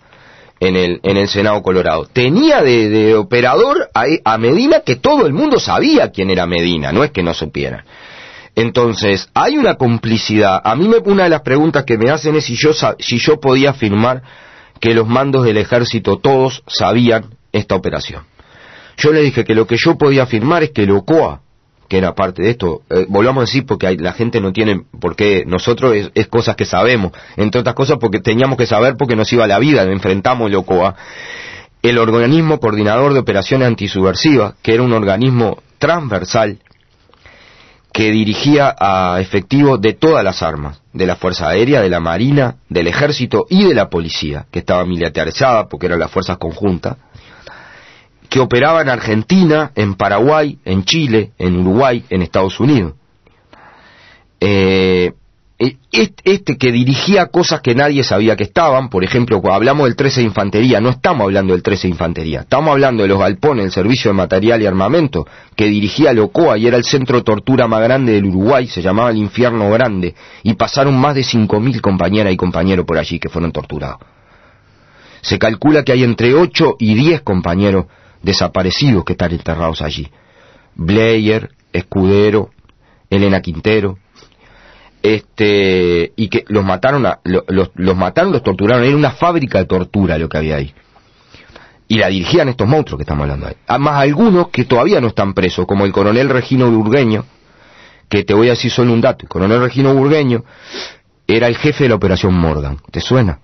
en el Senado Colorado. Tenía de operador a Medina, que todo el mundo sabía quién era Medina, no es que no supieran. Entonces, hay una complicidad. A mí una de las preguntas que me hacen es si yo podía afirmar que los mandos del ejército todos sabían esta operación. Yo le dije que lo que yo podía afirmar es que el OCOA, que era parte de esto, volvamos a decir porque la gente no tiene por qué, nosotros es cosas que sabemos, entre otras cosas porque teníamos que saber porque nos iba la vida, enfrentamos el OCOA, el organismo coordinador de operaciones antisubversivas, que era un organismo transversal, que dirigía a efectivos de todas las armas, de la Fuerza Aérea, de la Marina, del Ejército y de la Policía, que estaba militarizada porque eran las fuerzas conjuntas, que operaba en Argentina, en Paraguay, en Chile, en Uruguay, en Estados Unidos. Que dirigía cosas que nadie sabía que estaban, por ejemplo, cuando hablamos del 13 de Infantería, no estamos hablando del 13 de Infantería, estamos hablando de los galpones, el Servicio de Material y Armamento, que dirigía el OCOA y era el centro de tortura más grande del Uruguay, se llamaba el Infierno Grande, y pasaron más de 5.000 compañeras y compañeros por allí que fueron torturados. Se calcula que hay entre 8 y 10 compañeros desaparecidos que están enterrados allí. Blair, Escudero, Elena Quintero, y que los mataron, los torturaron, era una fábrica de tortura lo que había ahí. Y la dirigían estos monstruos que estamos hablando ahí. Además algunos que todavía no están presos, como el coronel Regino Burgueño, que te voy a decir solo un dato, el coronel Regino Burgueño era el jefe de la operación Morgan, ¿te suena?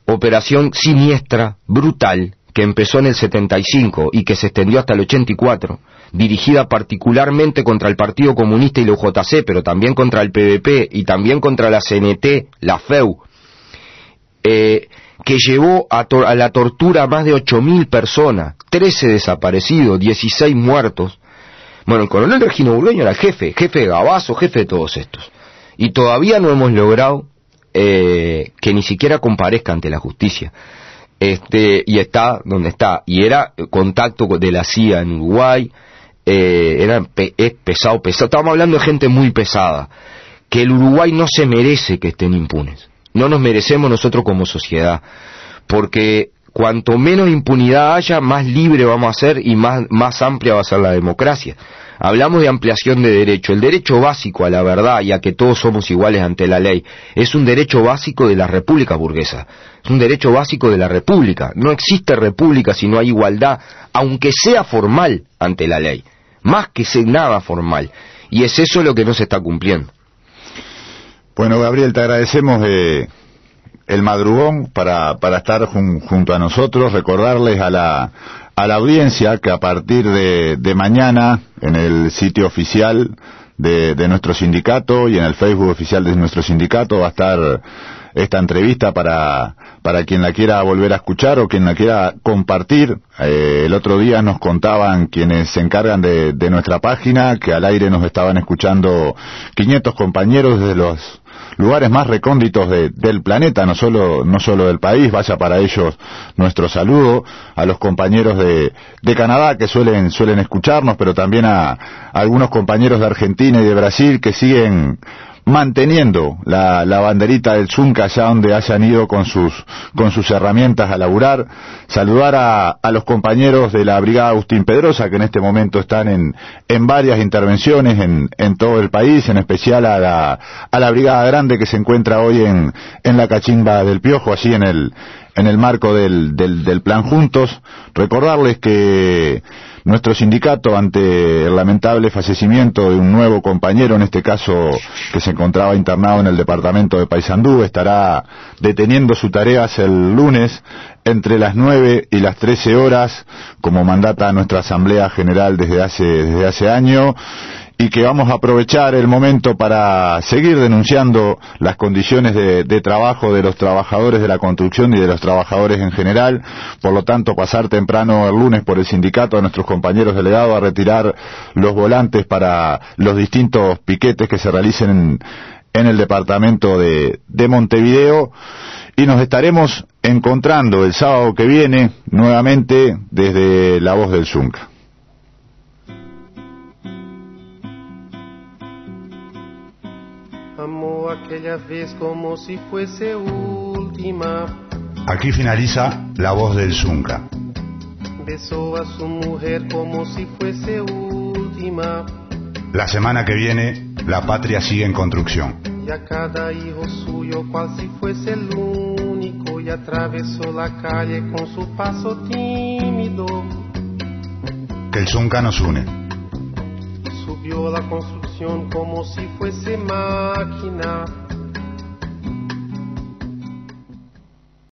Operación siniestra, brutal, que empezó en el 75 y que se extendió hasta el 84, dirigida particularmente contra el Partido Comunista y la UJC, pero también contra el PVP y también contra la CNT, la FEU, que llevó a la tortura a más de 8.000 personas, 13 desaparecidos, 16 muertos. Bueno, el coronel Regino Burgueño era el jefe de Gabazo, jefe de todos estos. Y todavía no hemos logrado que ni siquiera comparezca ante la justicia. Y está donde está. Y era contacto de la CIA en Uruguay, es pesado. Estamos hablando de gente muy pesada, que el Uruguay no se merece que estén impunes. No nos merecemos nosotros como sociedad, porque cuanto menos impunidad haya, más libre vamos a ser y más amplia va a ser la democracia. Hablamos de ampliación de derecho. El derecho básico a la verdad y a que todos somos iguales ante la ley es un derecho básico de la república burguesa. Es un derecho básico de la república. No existe república si no hay igualdad, aunque sea formal ante la ley. Más que ser nada formal. Y es eso lo que no se está cumpliendo. Bueno, Gabriel, te agradecemos el madrugón para estar junto a nosotros, recordarles a la audiencia que a partir de mañana en el sitio oficial de nuestro sindicato y en el Facebook oficial de nuestro sindicato va a estar esta entrevista para quien la quiera volver a escuchar o quien la quiera compartir. El otro día nos contaban quienes se encargan de nuestra página que al aire nos estaban escuchando 500 compañeros desde los lugares más recónditos del planeta, no solo del país. Vaya para ellos nuestro saludo, a los compañeros de Canadá que suelen escucharnos, pero también a algunos compañeros de Argentina y de Brasil que siguen manteniendo la banderita del Zunca allá donde hayan ido con sus herramientas a laburar. Saludar a los compañeros de la Brigada Agustín Pedrosa que en este momento están en varias intervenciones en todo el país, en especial a la Brigada Grande que se encuentra hoy en la Cachimba del Piojo, así en el marco del Plan Juntos. Recordarles que nuestro sindicato, ante el lamentable fallecimiento de un nuevo compañero, en este caso que se encontraba internado en el departamento de Paysandú, estará deteniendo sus tareas el lunes entre las 9 y las 13 horas, como mandata nuestra Asamblea General desde hace año, y que vamos a aprovechar el momento para seguir denunciando las condiciones de trabajo de los trabajadores de la construcción y de los trabajadores en general. Por lo tanto, pasar temprano el lunes por el sindicato a nuestros compañeros delegados a retirar los volantes para los distintos piquetes que se realicen en el departamento de Montevideo, y nos estaremos encontrando el sábado que viene nuevamente desde La Voz del Zunca. Amó aquella vez como si fuese última. Aquí finaliza La Voz del Zunca. Besó a su mujer como si fuese última. La semana que viene, la patria sigue en construcción. Y a cada hijo suyo cual si fuese el único, y atravesó la calle con su paso tímido. Que el Zunca nos une. Subió la construcción como si fuese máquina.